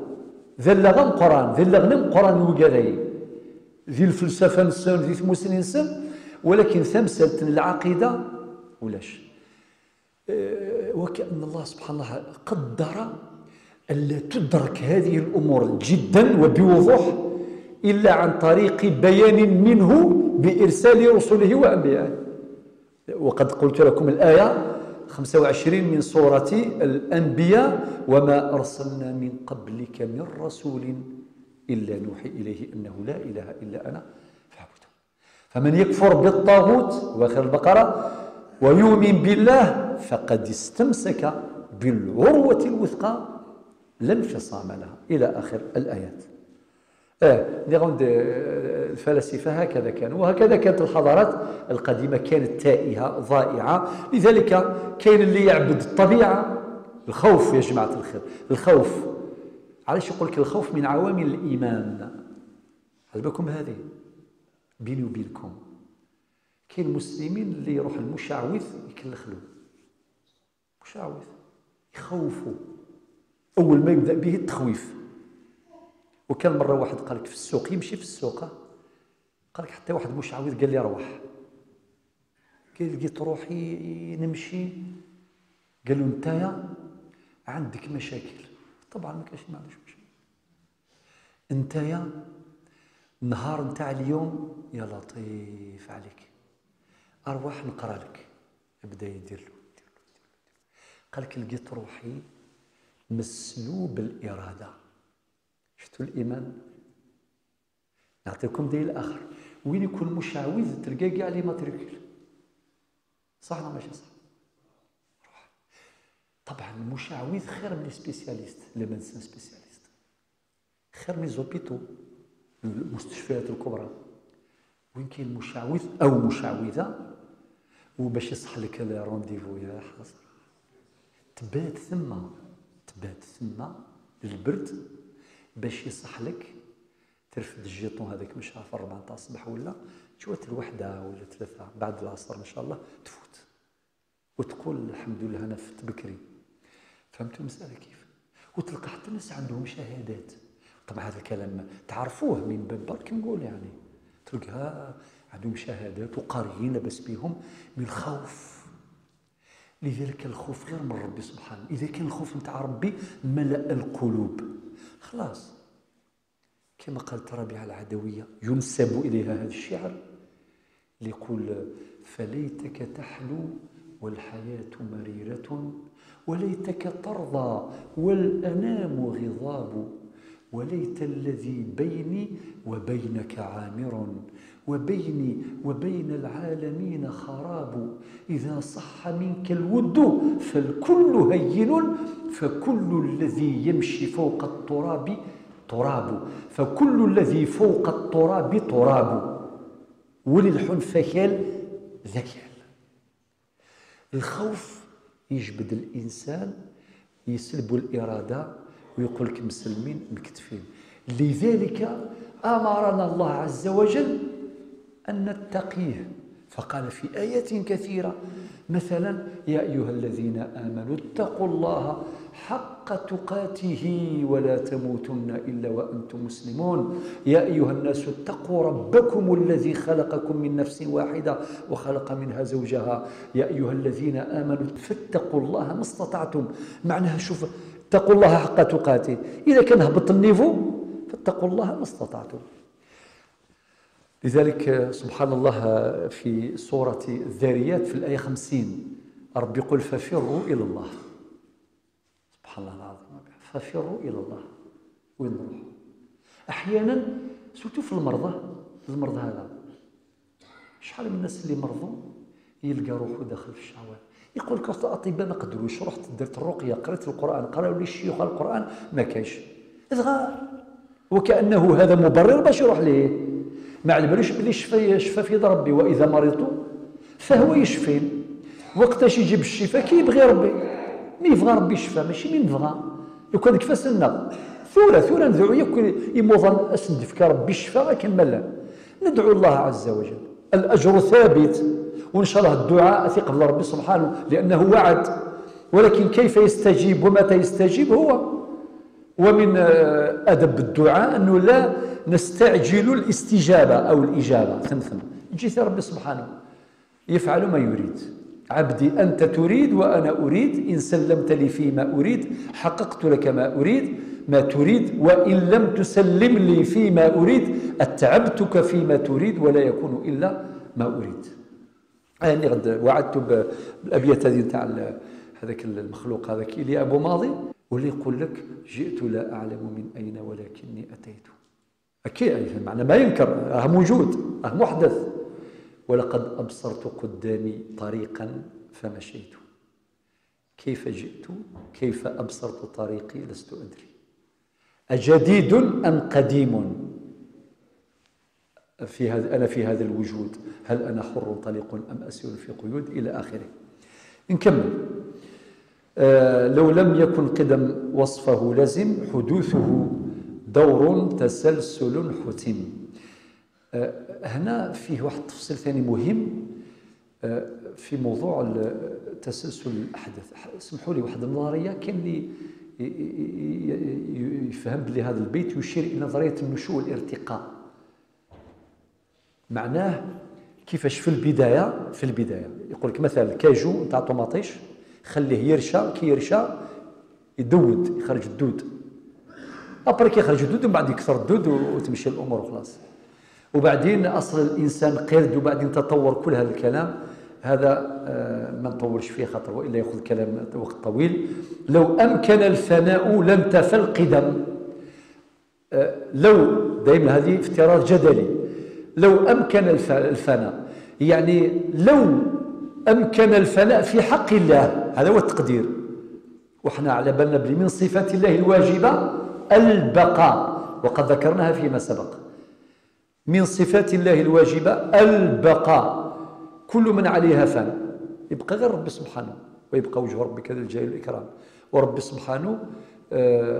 ذا اللغم قران، ذا اللغنم قران وقراي، ذي الفلسفة نسان، ذي ثموسن نسان، ولكن ثمسلة العقيدة ولاش. وكأن الله سبحانه وتعالى قدر ألا تدرك هذه الأمور جدا وبوضوح إلا عن طريق بيان منه بإرسال رسله وأنبيائه. وقد قلت لكم الآية 25 من سورة الأنبياء: وما أرسلنا من قبلك من رسول إلا نوحي إليه أنه لا إله إلا أنا فاعبده. فمن يكفر بالطاغوت وآخر البقرة ويؤمن بالله فقد استمسك بالعروة الوثقى لا انفصام لها إلى آخر الآيات. الفلاسفة هكذا كانوا، وهكذا كانت الحضارات القديمة، كانت تائهة ضائعة. لذلك كاين اللي يعبد الطبيعة. الخوف يا جماعة الخير، الخوف علاش يقول لك الخوف من عوامل الإيمان؟ على بالكم هذه بيني وبينكم، كاين مسلمين اللي يروح المشعوذ يكلخلو، مشعوذ يخوفوا، أول ما يبدأ به التخويف. وكان مرة واحد قال لك في السوق، يمشي في السوق، قال لك حتى واحد مشعوذ قال لي روح، قال لقيت روحي نمشي، قال له نتايا عندك مشاكل. طبعا ما كاش، ما عندوش مشاكل. نتايا النهار نتاع اليوم يا لطيف عليك، أروح نقرا لك. بدا يدير له، قال لك لقيت روحي مسلوب الإرادة. شفتوا الإيمان؟ نعطيكم دليل آخر، وين يكون مشعوذ تلقى كاع لي ماتريكول، صح ولا ماشي صح؟ روح. طبعا المشعوذ خير من السبيسياليست، لي ميدسان سبيسياليست، خير من زوبيتو المستشفيات الكبرى وين كاين مشعوذ أو مشعوذة وباش يصح لك الرونديفو يا حسرة تبات ثم للبرد باش يصح لك ترفد الجيطون هذاك مش عارف 4 تاع الصباح ولا جوات الوحدة ولا 3 بعد العصر إن شاء الله تفوت وتقول الحمد لله أنا فت بكري. فهمتوا المسألة كيف؟ وتلقى حتى الناس عندهم شهادات. طبعا هذا الكلام تعرفوه من باب برك نقول يعني تلقاها عندهم شهادات وقاريين لاباس بهم من الخوف. لذلك الخوف غير من ربي سبحانه. إذا كان الخوف نتاع ربي ملأ القلوب خلاص. كما قالت ربيعة العدوية ينسب إليها هذا الشعر اللي يقول فليتك تحلو والحياة مريرة وليتك ترضى والأنام غضاب وليت الذي بيني وبينك عامر وبيني وبين العالمين خراب إذا صح منك الود فالكل هين فكل الذي يمشي فوق التراب تراب فكل الذي فوق التراب تراب وللحنفكال ذكال. الخوف يجبد الإنسان يسلب الإرادة ويقول لك مسلمين مكتفين. لذلك أمرنا الله عز وجل أن نتقيه فقال في آيات كثيرة مثلا يا أيها الذين آمنوا اتقوا الله حق تقاته ولا تموتن إلا وأنتم مسلمون يا أيها الناس اتقوا ربكم الذي خلقكم من نفس واحدة وخلق منها زوجها يا أيها الذين آمنوا فاتقوا الله ما استطعتم. معناها شوف اتقوا الله حق تقاته إذا كان هبط النيفو فاتقوا الله ما استطعتم. لذلك سبحان الله في سورة الذاريات في الآية 50 رب يقول ففروا إلى الله. سبحان الله العظيم ففروا إلى الله. وين نروح؟ أحيانا سوتو في المرضى هذا شحال من الناس اللي مرضوا يلقى روحه داخل في الشهوات. يقول لك الأطباء ما قدروش رحت درت الرقية قريت القرآن قراوا لي الشيوخ القرآن ما كاينش صغار وكأنه هذا مبرر باش يروح ليه. ما على بالوش بلي شفى في يد ربي وإذا مرضت فهو يشفين. وقتاش يجيب الشفاء كي يبغي ربي مي يبغى ربي يشفى ماشي مين يبغى. لو كان كفاسنا ثورة ندعو يموضا أسندفك ربي الشفاء كمل ندعو الله عز وجل الأجر ثابت وإن شاء الله الدعاء ثق بالله ربي سبحانه لأنه وعد. ولكن كيف يستجيب ومتى يستجيب هو. ومن أدب الدعاء أنه لا نستعجل الاستجابة أو الإجابة ثمثم جيت ربي سبحانه يفعل ما يريد. عبدي أنت تريد وأنا أريد إن سلمت لي فيما أريد حققت لك ما تريد وإن لم تسلم لي فيما أريد أتعبتك فيما تريد ولا يكون إلا ما أريد. أنا غد وعدت بالأبيات هذه نتاع هذاك المخلوق هذاك اللي أبو ماضي واللي يقول لك جئت لا أعلم من أين ولكني أتيت. أكيد معنى ما ينكر موجود محدث. ولقد أبصرت قدامي طريقا فمشيت كيف جئت كيف أبصرت طريقي لست أدري أجديد أم قديم أنا في هذا الوجود هل أنا حر طليق أم أسير في قيود إلى آخره. نكمل. لو لم يكن قدم وصفه لزم حدوثه دور تسلسل حتم. هنا فيه واحد التفصيل ثاني مهم في موضوع تسلسل الأحداث. اسمحوا لي واحد النظرية كاين اللي يفهم بلي هذا البيت يشير إلى نظرية النشوء والارتقاء. معناه كيفاش في البداية يقول لك مثلا الكاجو نتاع طوماطيش خليه يرشى كي يرشى يدود يخرج الدود أبرك كي يخرج الدود ومن بعد يكثر الدود وتمشي الأمور وخلاص. وبعدين أصل الإنسان قرد وبعدين تطور كل هذا الكلام هذا ما نطولش فيه خاطر وإلا يأخذ كلام وقت طويل. لو أمكن الفناء لانتفى القدم. لو دائما هذه افتراض جدلي. لو أمكن الفناء يعني لو أمكن الفناء في حق الله هذا هو التقدير. وإحنا على بالنا بلي من صفات الله الواجبة البقاء وقد ذكرناها فيما سبق. من صفات الله الواجبة البقاء. كل من عليها فان، يبقى غير رب سبحانه، ويبقى وجه ربك ذو الجلال والإكرام. ورب سبحانه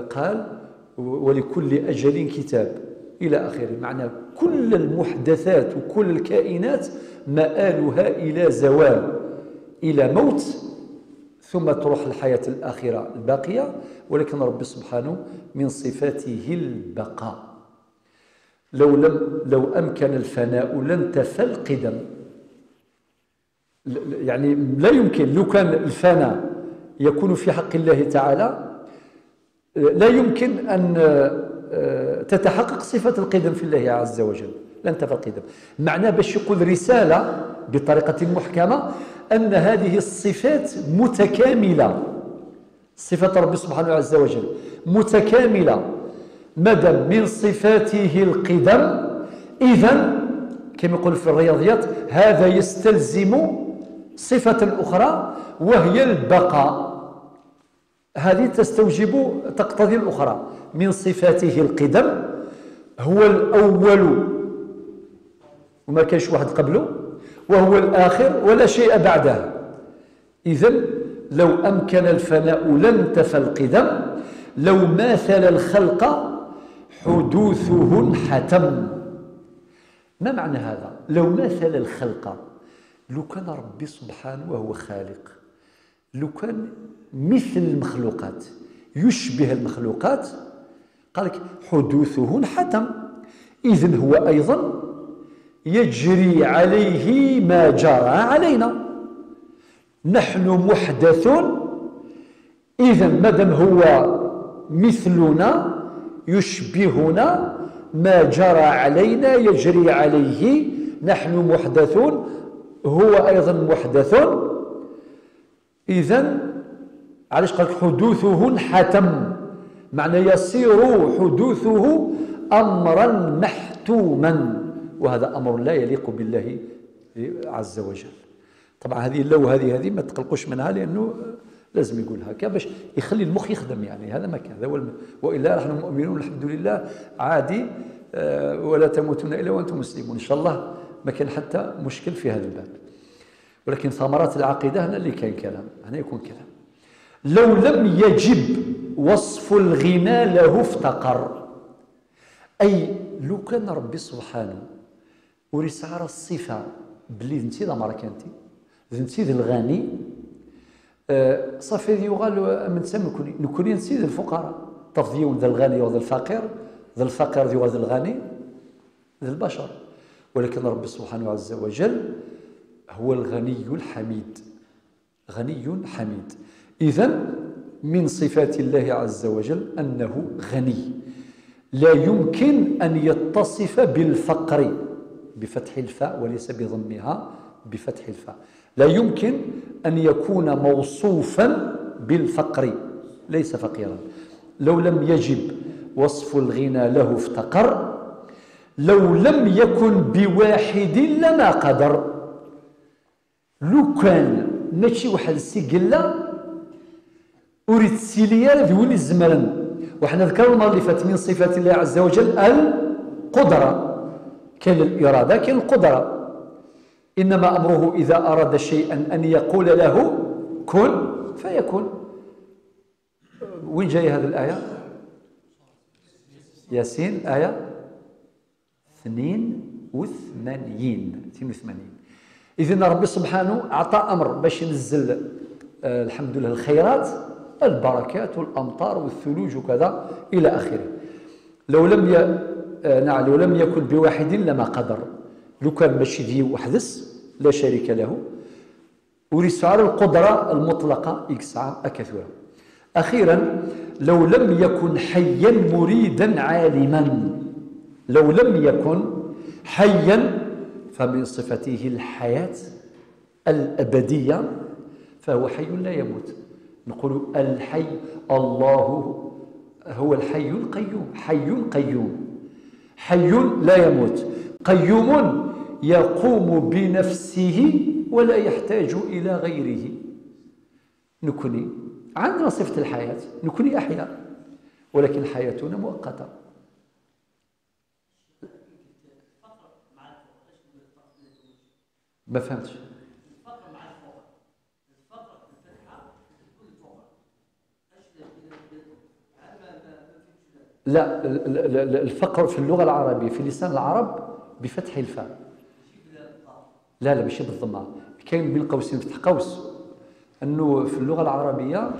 قال ولكل أجل كتاب إلى آخره. معنى كل المحدثات وكل الكائنات مآلها إلى زوال، إلى موت، ثم تروح الحياة الآخرة الباقية. ولكن رب سبحانه من صفاته البقاء. لو أمكن الفناء لانتفى القدم. يعني لا يمكن، لو كان الفناء يكون في حق الله تعالى لا يمكن أن تتحقق صفة القدم في الله عز وجل، لانتفى القدم. معناه باش يقول رسالة بطريقة محكمة أن هذه الصفات متكاملة، صفة رب سبحانه عز وجل متكاملة. مدام من صفاته القدم، إذن كما يقول في الرياضيات هذا يستلزم صفة أخرى وهي البقاء. هذه تستوجب تقتضي الأخرى. من صفاته القدم، هو الأول وما كانش واحد قبله، وهو الآخر ولا شيء بعده. إذن لو أمكن الفناء لانتفى القدم. لو ماثل الخلق حدوثه انحتم. ما معنى هذا؟ لو ماثل الخلق، لو كان ربي سبحانه وهو خالق، لو كان مثل المخلوقات يشبه المخلوقات، قال لك حدوثه انحتم. إذن هو أيضا يجري عليه ما جرى علينا. نحن محدثون، إذن مادام هو مثلنا يشبهنا، ما جرى علينا يجري عليه. نحن محدثون، هو أيضا محدث. إذن علاش قال حدوثه انحتم؟ معنى يصير حدوثه أمرا محتوما، وهذا أمر لا يليق بالله عز وجل. طبعا هذه لو هذه ما تقلقوش منها، لأنه لازم يقول هكا باش يخلي المخ يخدم. يعني هذا ما كان، هذا هو وإلا نحن مؤمنون الحمد لله عادي. ولا تموتون إلا وأنتم مسلمون. إن شاء الله ما كان حتى مشكل في هذا الباب. ولكن ثمرات العقيدة هنا اللي كان كلام، هنا يكون كلام. لو لم يجب وصف الغنى له افتقر. أي لو كان ربي سبحانه ورسالة الصفة بلي انت ذا مرة كنتي انت ذا الغني، صافي يقال من تسمى نكوني نسي ذا الفقراء. تفضيون ذا الغني وذا الفقير، ذا الفقير ذا الغني ذا البشر. ولكن ربي سبحانه عز وجل هو الغني الحميد، غني حميد. إذن من صفات الله عز وجل أنه غني، لا يمكن أن يتصف بالفقر بفتح الفاء وليس بضمها، بفتح الفاء. لا يمكن أن يكون موصوفا بالفقر، ليس فقيرا. لو لم يجب وصف الغنى له افتقر. لو لم يكن بواحد لما قدر. لو كان ماشي واحد السيقلة أريد سيليا ذولي الزمرن. وحنا ذكرنا المرة اللي فاتت من صفات الله عز وجل القدرة. كان الإرادة، كان القدرة. إنما أمره إذا أراد شيئا أن يقول له كن فيكون. وين جاي هذه الآية؟ ياسين آية 82. إذن ربي سبحانه أعطى أمر باش ينزل الحمد لله الخيرات، البركات والأمطار والثلوج وكذا إلى آخره. لو لم يكن بواحد لما قدر. لو كان ماشي ذي وحدث لا شريك له. ورسالة القدرة المطلقة إكسعة أكثر. أخيرا لو لم يكن حيا مريدا عالما. لو لم يكن حيا فمن صفته الحياة الأبدية، فهو حي لا يموت. نقول الحي، الله هو الحي القيوم. حي قيوم، حي لا يموت، قيوم يقوم بنفسه ولا يحتاج إلى غيره. نكوني عندنا صفة الحياة، نكوني أحياء، ولكن حياتنا مؤقتة. ما فهمتش. لا، الفقر في اللغة العربية في لسان العرب بفتح الفاء. لا ماشي بالضمة، كاين بين قوسين فتح قوس، أنه في اللغة العربية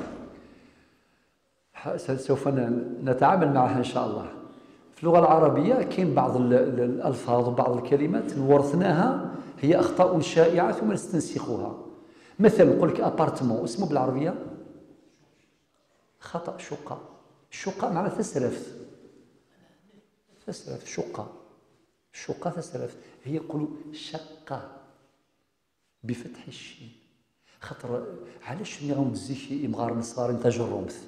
سوف نتعامل معها إن شاء الله. في اللغة العربية كاين بعض الألفاظ وبعض الكلمات ورثناها، هي أخطاء شائعة ثم نستنسخها. مثلا نقول لك أبارتمون اسمه بالعربية خطأ، شقة. شقة معناها تسرفت، شقة، شقة تسرفت. هي يقولوا شقة بفتح الشين، خاطر علاش نغاو بزيك مغارن صغار نتاج الرمث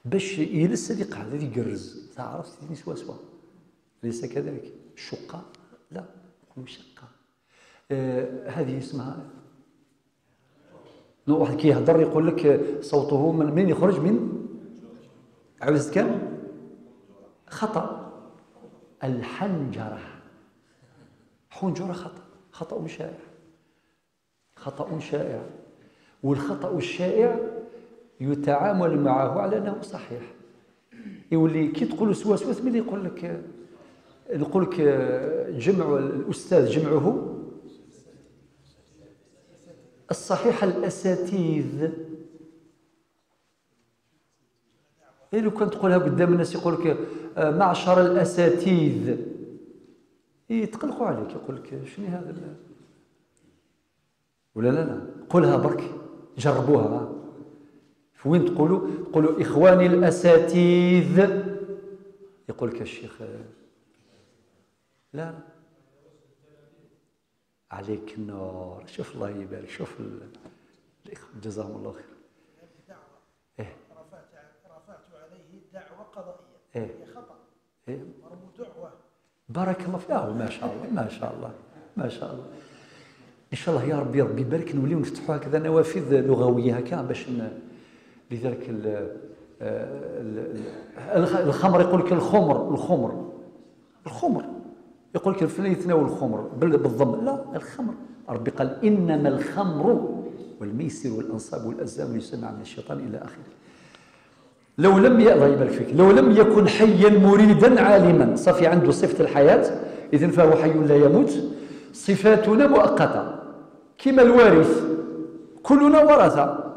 باش يلس هذه قاعدة هذه يقرز، تعرف تديني سوا ليس كذلك. الشقة لا، يقولوا شقة. هذه اسمها واحد كيهضر يقول لك صوته من يخرج من عاوز كم خطأ. الحنجرة، حنجرة خطأ شائع، خطأ شائع. والخطأ الشائع يتعامل معه على أنه صحيح. يولي كي تقول سواس ملي يقول لك جمع الأستاذ جمعه الصحيح الأساتيذ. لو كنت تقولها قدام الناس يقول لك معشر الأساتيذ يتقلقوا عليك، يقول لك شنو هذا ولا لا. قولها برك، جربوها. وين تقولوا إخواني الأساتيذ يقول لك الشيخ لا عليك النور. شوف الله يبارك، شوف الإخوة جزاهم الله خير. رفعت عليه دعوة قضائية. هي خطأ. مرمو دعوة. بارك الله فيك. ما شاء الله ما شاء الله ما شاء الله. إن شاء الله يا ربي يبارك نوليو نفتحوا هكذا نوافذ لغوية هكا باش لذلك الخمر يقول لك الخمر يقول لك الفلان يتناول الخمر بالضم. لا، الخمر ربي قال إنما الخمر والميسر والأنصاب والأزلام يسمى من الشيطان إلى آخره. الله يبارك فيك. لو لم يكن حيا مريدا عالما، صافي عنده صفة الحياة، إذن فهو حي لا يموت. صفاتنا مؤقتة كما الوارث، كلنا ورثة،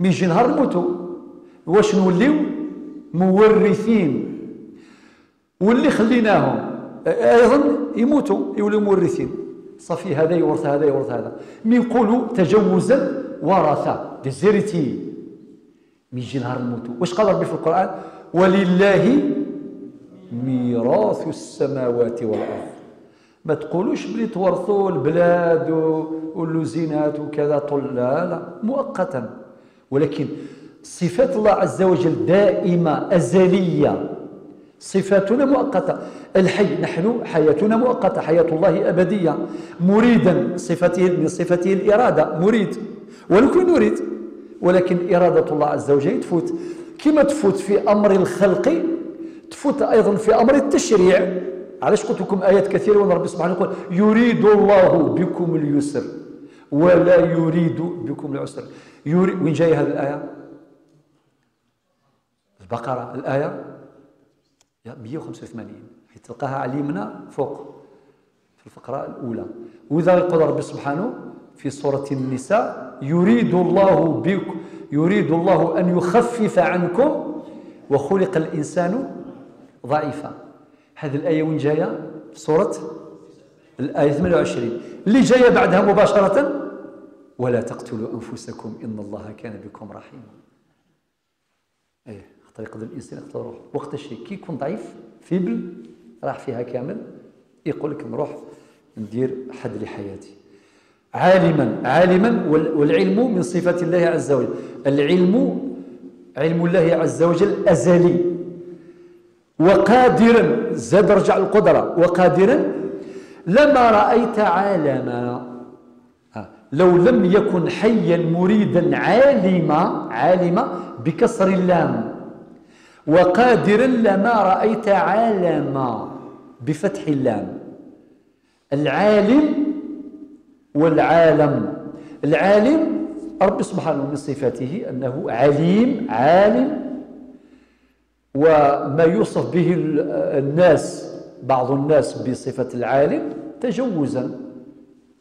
من يجي نهار نموتوا واش نوليو مورثين، واللي خليناهم أيضا يموتوا يوليو مورثين. صافي هذا يورث هذا يورث هذا. مي نقولوا تجوزا ورثة ديزيرتي، من يجي نهار نموتوا. واش قال ربي في القرآن؟ ولله ميراث السماوات والأرض. ما تقولوش بلي تورثوا البلاد واللوزينات وكذا طول، لا مؤقتا. ولكن صفات الله عز وجل دائمة أزلية، صفاتنا مؤقتة. الحي نحن حياتنا مؤقتة، حياة الله أبدية. مريدا من صفته الإرادة، مريد ولكن نريد، ولكن إرادة الله عز وجل تفوت كما تفوت في أمر الخلق، تفوت أيضا في أمر التشريع. علاش قلت لكم آيات كثيرة وأن ربي سبحانه يقول يريد الله بكم اليسر ولا يريد بكم العسر. وين جاي هذه الآية؟ البقرة، الآية 185 حيث تلقاها على اليمنى فوق في الفقرة الأولى. وإذا يقول ربي سبحانه في سورة النساء يريد الله أن يخفف عنكم وخلق الإنسان ضعيفا. هذه الآية وين جاية؟ في سورة الآية 28 اللي جاية بعدها مباشرة ولا تقتلوا أنفسكم إن الله كان بكم رحيما. خاطر يقدر الإنسان يقتل روحه وقت الشيء كي يكون ضعيف فيبل راح فيها كامل، يقول لك نروح ندير حد لحياتي. عالما والعلم من صفات الله عز وجل. علم الله عز وجل أزلي. وقادرا، زاد رجع القدرة، وقادرا لما رأيت عالما. لو لم يكن حيا مريدا عالما بكسر اللام، وقادرا لما رأيت عالما بفتح اللام. العالم والعالم. العالم ربي سبحانه من صفاته أنه عليم عالم، وما يوصف به الناس بعض الناس بصفة العالم تجوزا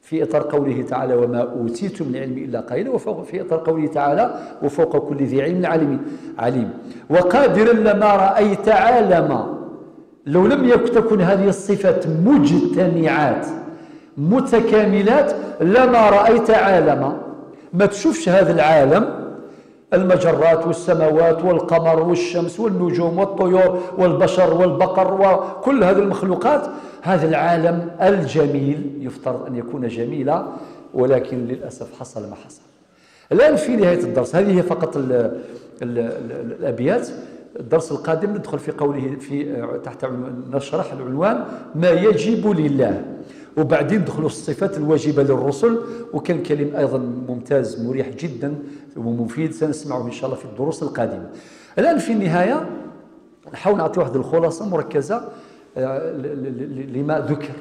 في إطار قوله تعالى وما أوتيتم من العلم إلا قليلا، وفوق في إطار قوله تعالى وفوق كل ذي علم عليم. وقادرا لما رأيت عالما، لو لم تكن هذه الصفات مجتمعات متكاملات لما رأيت عالما، ما تشوفش هذا العالم، المجرات والسماوات والقمر والشمس والنجوم والطيور والبشر والبقر وكل هذه المخلوقات، هذا العالم الجميل يفترض أن يكون جميلا، ولكن للأسف حصل ما حصل. الآن في نهاية الدرس، هذه هي فقط الأبيات. الدرس القادم ندخل في قوله في تحت نشرح العنوان ما يجب لله، وبعدين ندخلوا الصفات الواجبة للرسل، وكان كلام أيضا ممتاز مريح جدا ومفيد سنسمعه إن شاء الله في الدروس القادمة. الآن في النهاية نحاول نعطي واحد الخلاصة مركزة لما ذكر.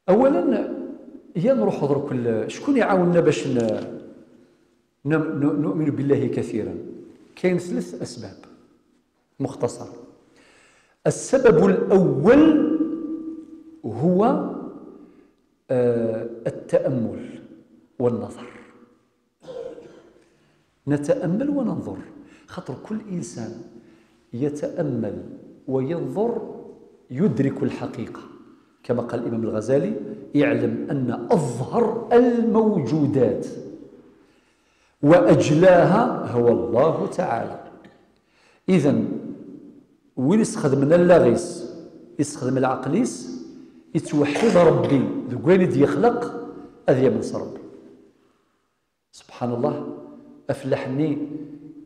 أولا هي نروح درك شكون يعاوننا باش نؤمن بالله كثيرا. كاين 3 أسباب مختصرة. السبب الأول هو التأمل والنظر. نتأمل وننظر، خاطر كل إنسان يتأمل وينظر يدرك الحقيقة، كما قال الإمام الغزالي يعلم أن أظهر الموجودات وأجلاها هو الله تعالى. إذن وين يستخدمنا اللاغيس يستخدم العقليس يتوحد ربي ذوين يخلق أذيا من ربي. سبحان الله، أفلحني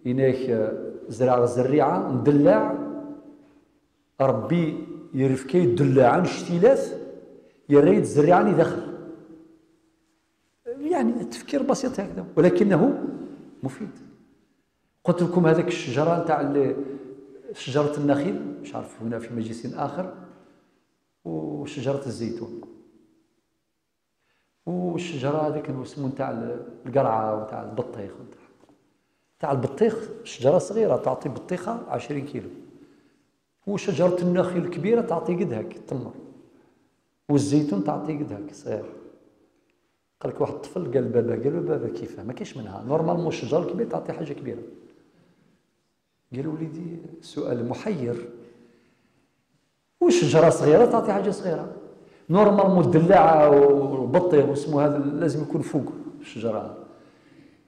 إناك زرع الزريعة ندلع ربي يرفكي دلعان شتيلات يريد زريعان يدخل، يعني التفكير بسيط هكذا ولكنه مفيد. قلت لكم هذاك الشجرة نتاع شجرة النخيل، مش عارف هنا في مجلس آخر، وشجرة الزيتون، والشجرة هذيك اسمه نتاع القرعة وتاع البطيخ، تاع البطيخ شجرة صغيرة تعطي بطيخة 20 كيلو، وشجرة النخيل الكبيرة تعطي قد هاك تمر، والزيتون تعطي قد هاك صغير. قال لك واحد الطفل قال بابا، قال له بابا كيفاه ما كاينش منها نورمالمون الشجرة الكبيرة تعطي حاجة كبيرة. قال وليدي سؤال محير، والشجرة صغيرة تعطي حاجة صغيرة، نورمالمون الدلاعة والبطيخ واسمه هذا لازم يكون فوق الشجرة.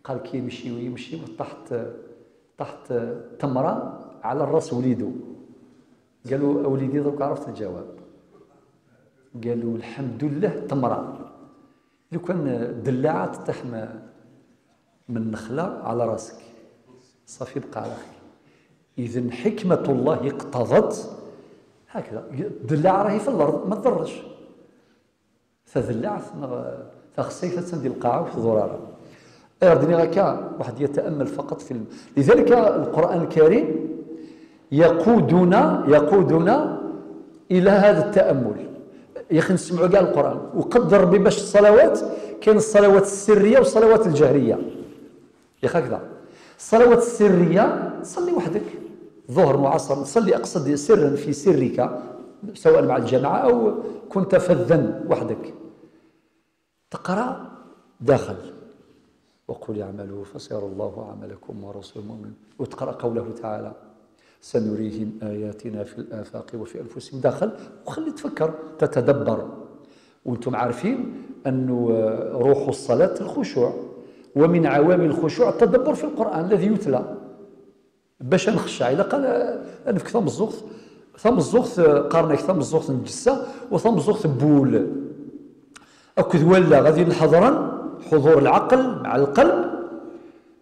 قال كي يمشي ويمشي تحت تمرة على الراس وليدو، قالوا وليدي دوك عرفت الجواب، قالوا الحمد لله تمرة، لو كان الدلاعة تطيح من النخلة على راسك صافي بقى على خير. إذن حكمة الله اقتضت هكذا، الدلاعة راهي في الأرض ما تضرش، فذلاع فخصيفة تندي القاعة وفي ضرارة. أردني هكا واحد يتأمل فقط في لذلك القرآن الكريم يقودنا إلى هذا التأمل. يا أخي نسمعوا كاع القرآن وقدر باش الصلوات، كاين الصلوات السرية والصلوات الجهرية. يا أخي هكذا الصلوات السرية تصلي وحدك ظهر وعصر، تصلي أقصد سرا في سرك سواء مع الجماعة أو كنت فذا وحدك، تقرأ داخل وقل اعملوا فسيرى الله عملكم ورسوله المؤمن، وتقرأ قوله تعالى سنريهم آياتنا في الآفاق وفي أنفسهم داخل، وخلي تفكر تتدبر. وانتم عارفين أنه روح الصلاة الخشوع، ومن عوامل الخشوع التدبر في القرآن الذي يتلى باش نخشع. إلا قال أنفك ثم الزغث قارنك ثم الزغث نجسة وثم الزغث بول أكد ولا غادي الحضرا حضور العقل مع القلب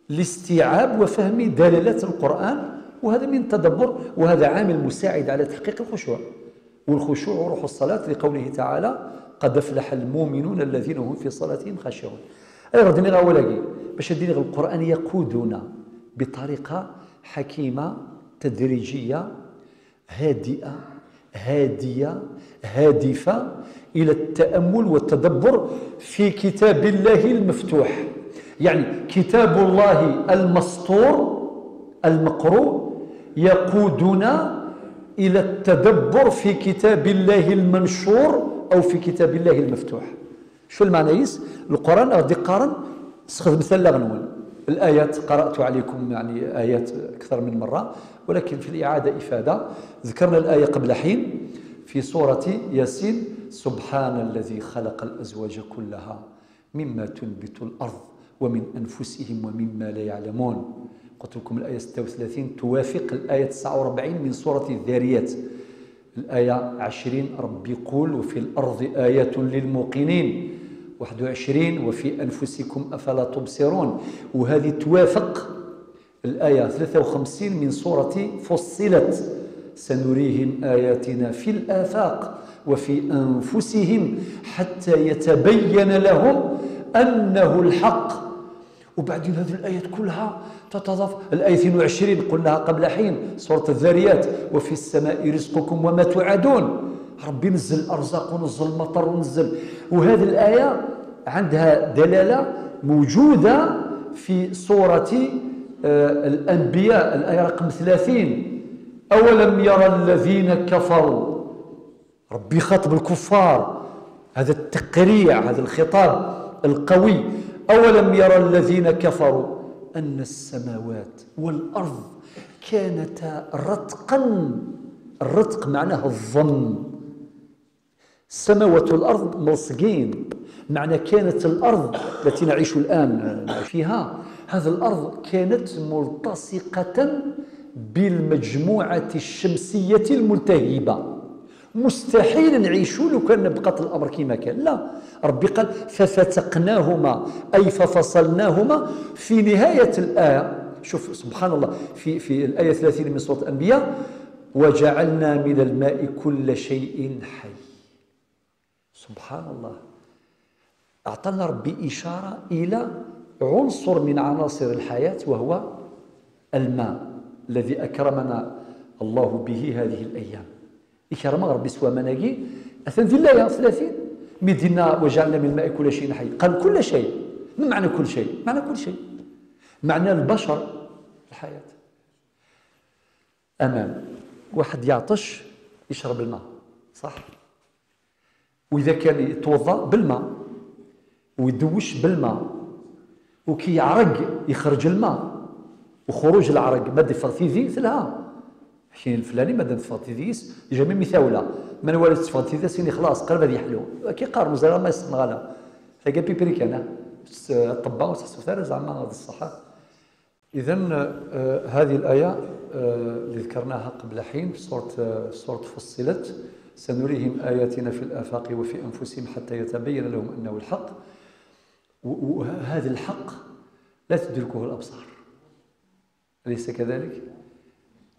لاستيعاب وفهم دلالات القرآن، وهذا من التدبر، وهذا عامل مساعد على تحقيق الخشوع. والخشوع روح الصلاة لقوله تعالى قد أفلح المؤمنون الذين هم في صلاتهم خاشعون. أي ردني غاولاقي باش الدين القرآن يقودنا بطريقة حكيمة تدريجية هادئة هادية هادفة إلى التأمل والتدبر في كتاب الله المفتوح. يعني كتاب الله المسطور المقروء يقودنا إلى التدبر في كتاب الله المنشور أو في كتاب الله المفتوح. شو المعنى يس؟ القرآن غادي قارن سخذ مثال لغنون الآيات قرأت عليكم يعني آيات أكثر من مرة، ولكن في الإعادة إفادة. ذكرنا الآية قبل حين في سورة ياسين: سبحان الذي خلق الأزواج كلها مما تنبت الأرض ومن أنفسهم ومما لا يعلمون. قلت لكم الآية 36 توافق الآية 49 من سورة الذاريات. الآية 20 ربي يقول: وفي الأرض آيات للموقنين. 21 وفي أنفسكم أفلا تبصرون. وهذه توافق الآية 53 من سورة فصلت: سنريهم آياتنا في الآفاق وفي أنفسهم حتى يتبين لهم أنه الحق. وبعدين هذه الآيات كلها تتضاف. الآية 22 قلناها قبل حين سورة الذاريات: وفي السماء رزقكم وما توعدون. ربي نزل الأرزاق ونزل المطر ونزل. وهذه الآية عندها دلالة موجودة في سورة الأنبياء الآية رقم 30: أولم يرى الذين كفروا. ربي خاطب الكفار، هذا التقريع، هذا الخطاب القوي: أولم يرى الذين كفروا أن السماوات والأرض كانتا رتقا. الرتق معناه الظن. السماوات والأرض ملصقين، معنى كانت الأرض التي نعيش الآن فيها، هذه الأرض كانت ملتصقة بالمجموعة الشمسية الملتهبة. مستحيل نعيشوا لو كان بقات الأمر كما كان. لا، ربي قال: ففتقناهما، أي ففصلناهما. في نهاية الآية شوف سبحان الله، في الآية 30 من سورة الأنبياء: وجعلنا من الماء كل شيء حي. سبحان الله، أعطانا ربي إشارة إلى عنصر من عناصر الحياة وهو الماء الذي أكرمنا الله به هذه الأيام. إكرام ربي سوى مناقي أثن ذي الآية 30 مدينا: وجعلنا من الماء كل شيء حي. قال كل شيء. ما معنى كل شيء؟ معنى كل شيء، معنى البشر، الحياة. أمان واحد يعطش يشرب الماء، صح؟ وإذا كان يتوضأ بالماء ويدوش بالماء، وكي يعرق يخرج الماء، وخروج العرق مادة فرثيذي ثلها حين الفلاني مادة فرثيذيس جميع مثاولة من والد فرثيذي سيني خلاص قرب هذه يحلو كي قارنوا زرا ما يسمى غالا فقال بيبريك أنا الطباء وتحسوثار زعما هذا الصحة. إذا هذه الآية اللي ذكرناها قبل حين في سورة فصلت: سنريهم آياتنا في الآفاق وفي أنفسهم حتى يتبين لهم أنه الحق. وهذا الحق لا تدركه الأبصار، أليس كذلك؟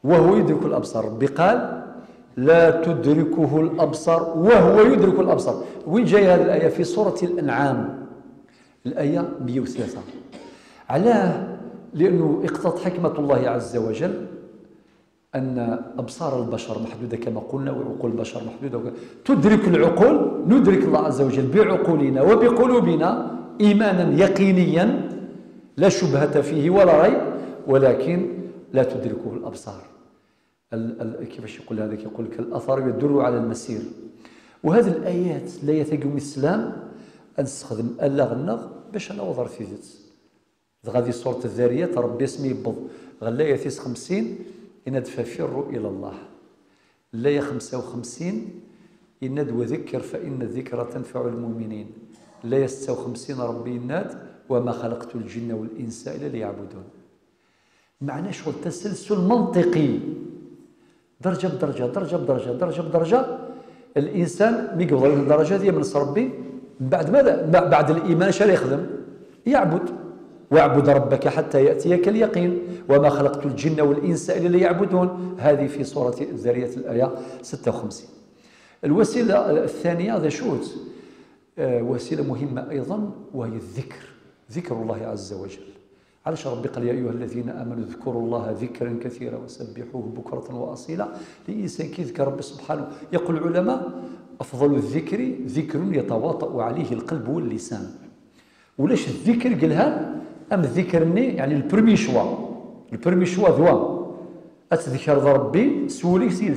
وهو يدرك الأبصار. ربي قال: لا تدركه الأبصار وهو يدرك الأبصار. وين جاي هذه الآية؟ في سورة الأنعام الآية 103. علاه؟ لأنه اقتضت حكمة الله عز وجل أن أبصار البشر محدودة كما قلنا، وعقول البشر محدودة. تدرك العقول، ندرك الله عز وجل بعقولنا وبقلوبنا إيمانا يقينيا لا شبهة فيه ولا ريب، ولكن لا تدركه الأبصار. كيفاش يقول هذا؟ يقول لك الأثر يدل على المسير. وهذه الآيات لا يتقوم الإسلام أن نستخدم اللغنغ باش نوضر في ذات غادي سورة الذاريات ربي اسمي بض غلاية 50 إن ففروا إلى الله. الآية 55 إن وذكر فإن الذكرى تنفع المؤمنين. الآية 56 ربي يناد: وما خلقت الجن والإنس إلا ليعبدون. معناه شغل تسلسل منطقي درجة بدرجة درجة بدرجة درجة بدرجة. الإنسان مي قبل الدرجة هذه من ربي بعد ماذا؟ بعد الإيمان شنو يخدم؟ يعبد. واعبد ربك حتى يأتيك اليقين وما خلقت الجن والإنس إلا ليعبدون. هذه في سورة الذاريات الآية 56. الوسيلة الثانية هذا شوت وسيلة مهمة أيضا، وهي الذكر، ذكر الله عز وجل. علاش ربي قال يا أيها الذين آمنوا اذكروا الله ذكرا كثيرا وسبحوه بكرة وأصيلا. الإنسان كي يذكر ربي سبحانه، يقول العلماء أفضل الذكر ذكر يتواطأ عليه القلب واللسان. ولاش الذكر قالها أم الذكر يعني البرمي شوا ذوا أتذكر ربي سوليك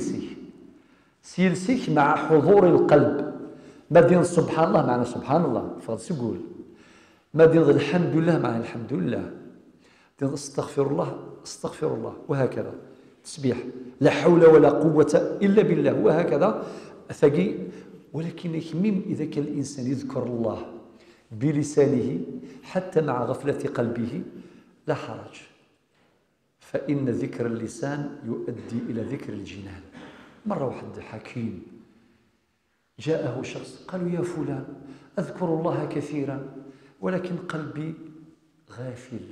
سيلسيك مع حضور القلب. ما دين سبحان الله معنى سبحان الله فقد تقول، ما دين الحمد لله معنى الحمد لله، دين استغفر الله وهكذا تسبيح لا حول ولا قوة إلا بالله وهكذا ثقي. ولكن ميم إذا كان الإنسان يذكر الله بلسانه حتى مع غفلة قلبه لا حرج، فإن ذكر اللسان يؤدي إلى ذكر الجنان. مرة واحد حكيم جاءه شخص قالوا يا فلان أذكر الله كثيرا ولكن قلبي غافل،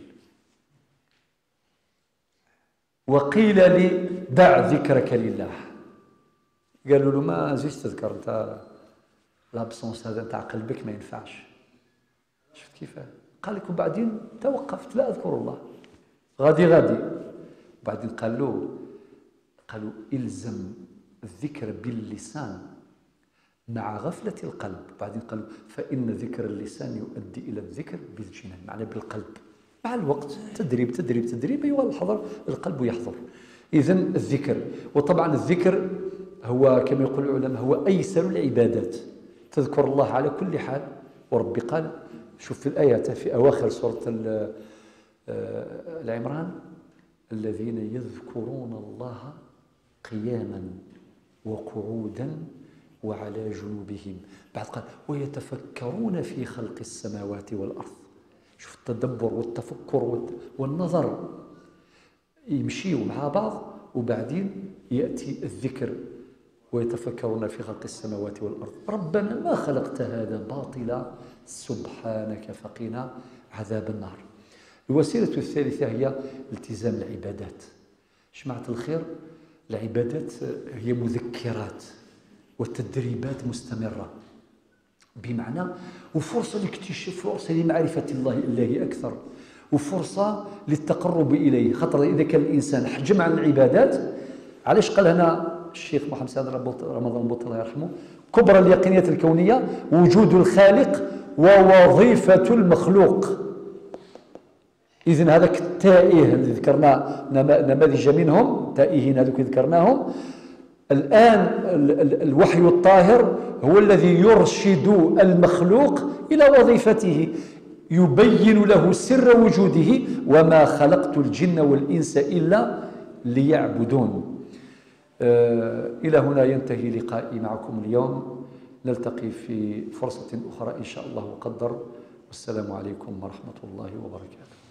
وقيل لي دع ذكرك لله. قالوا له ما زيد تذكر انت لابسونس هذا تاع قلبك ما ينفعش. شفت كيف قال لك؟ وبعدين توقفت لا أذكر الله غادي. وبعدين قالوا إلزم الذكر باللسان مع غفلة القلب. بعدين قالوا فإن ذكر اللسان يؤدي إلى الذكر بالجنان، معنى بالقلب. مع الوقت تدريب أيوة الحضر القلب يحضر. إذن الذكر، وطبعا الذكر هو كما يقول العلماء هو أيسر العبادات. تذكر الله على كل حال، وربي قال شوف في الآيات في أواخر سورة العمران الذين يذكرون الله قياما وقعودا وعلى جنوبهم. بعد قال ويتفكرون في خلق السماوات والأرض. شوف التدبر والتفكر والنظر يمشيوا مع بعض، وبعدين يأتي الذكر ويتفكرون في خلق السماوات والأرض ربنا ما خلقت هذا باطلا سبحانك فقنا عذاب النار. الوسيلة الثالثة هي التزام العبادات. جماعة الخير، العبادات هي مذكرات وتدريبات مستمرة، بمعنى وفرصة لاكتشاف، فرصة لمعرفة الله أكثر، وفرصة للتقرب إليه. خاطر إذا كان الإنسان حجم عن العبادات، علاش قال هنا الشيخ محمد سعد رمضان البوطي الله يرحمه كبرى اليقينيات الكونية وجود الخالق ووظيفة المخلوق. إذن هذاك التائه اللي ذكرنا نماذج منهم، تائهين هذوك ذكرناهم، الآن الوحي الطاهر هو الذي يرشد المخلوق إلى وظيفته، يبين له سر وجوده، وما خلقت الجن والإنس إلا ليعبدون. إلى هنا ينتهي لقائي معكم اليوم، نلتقي في فرصة أخرى إن شاء الله وقدر، والسلام عليكم ورحمة الله وبركاته.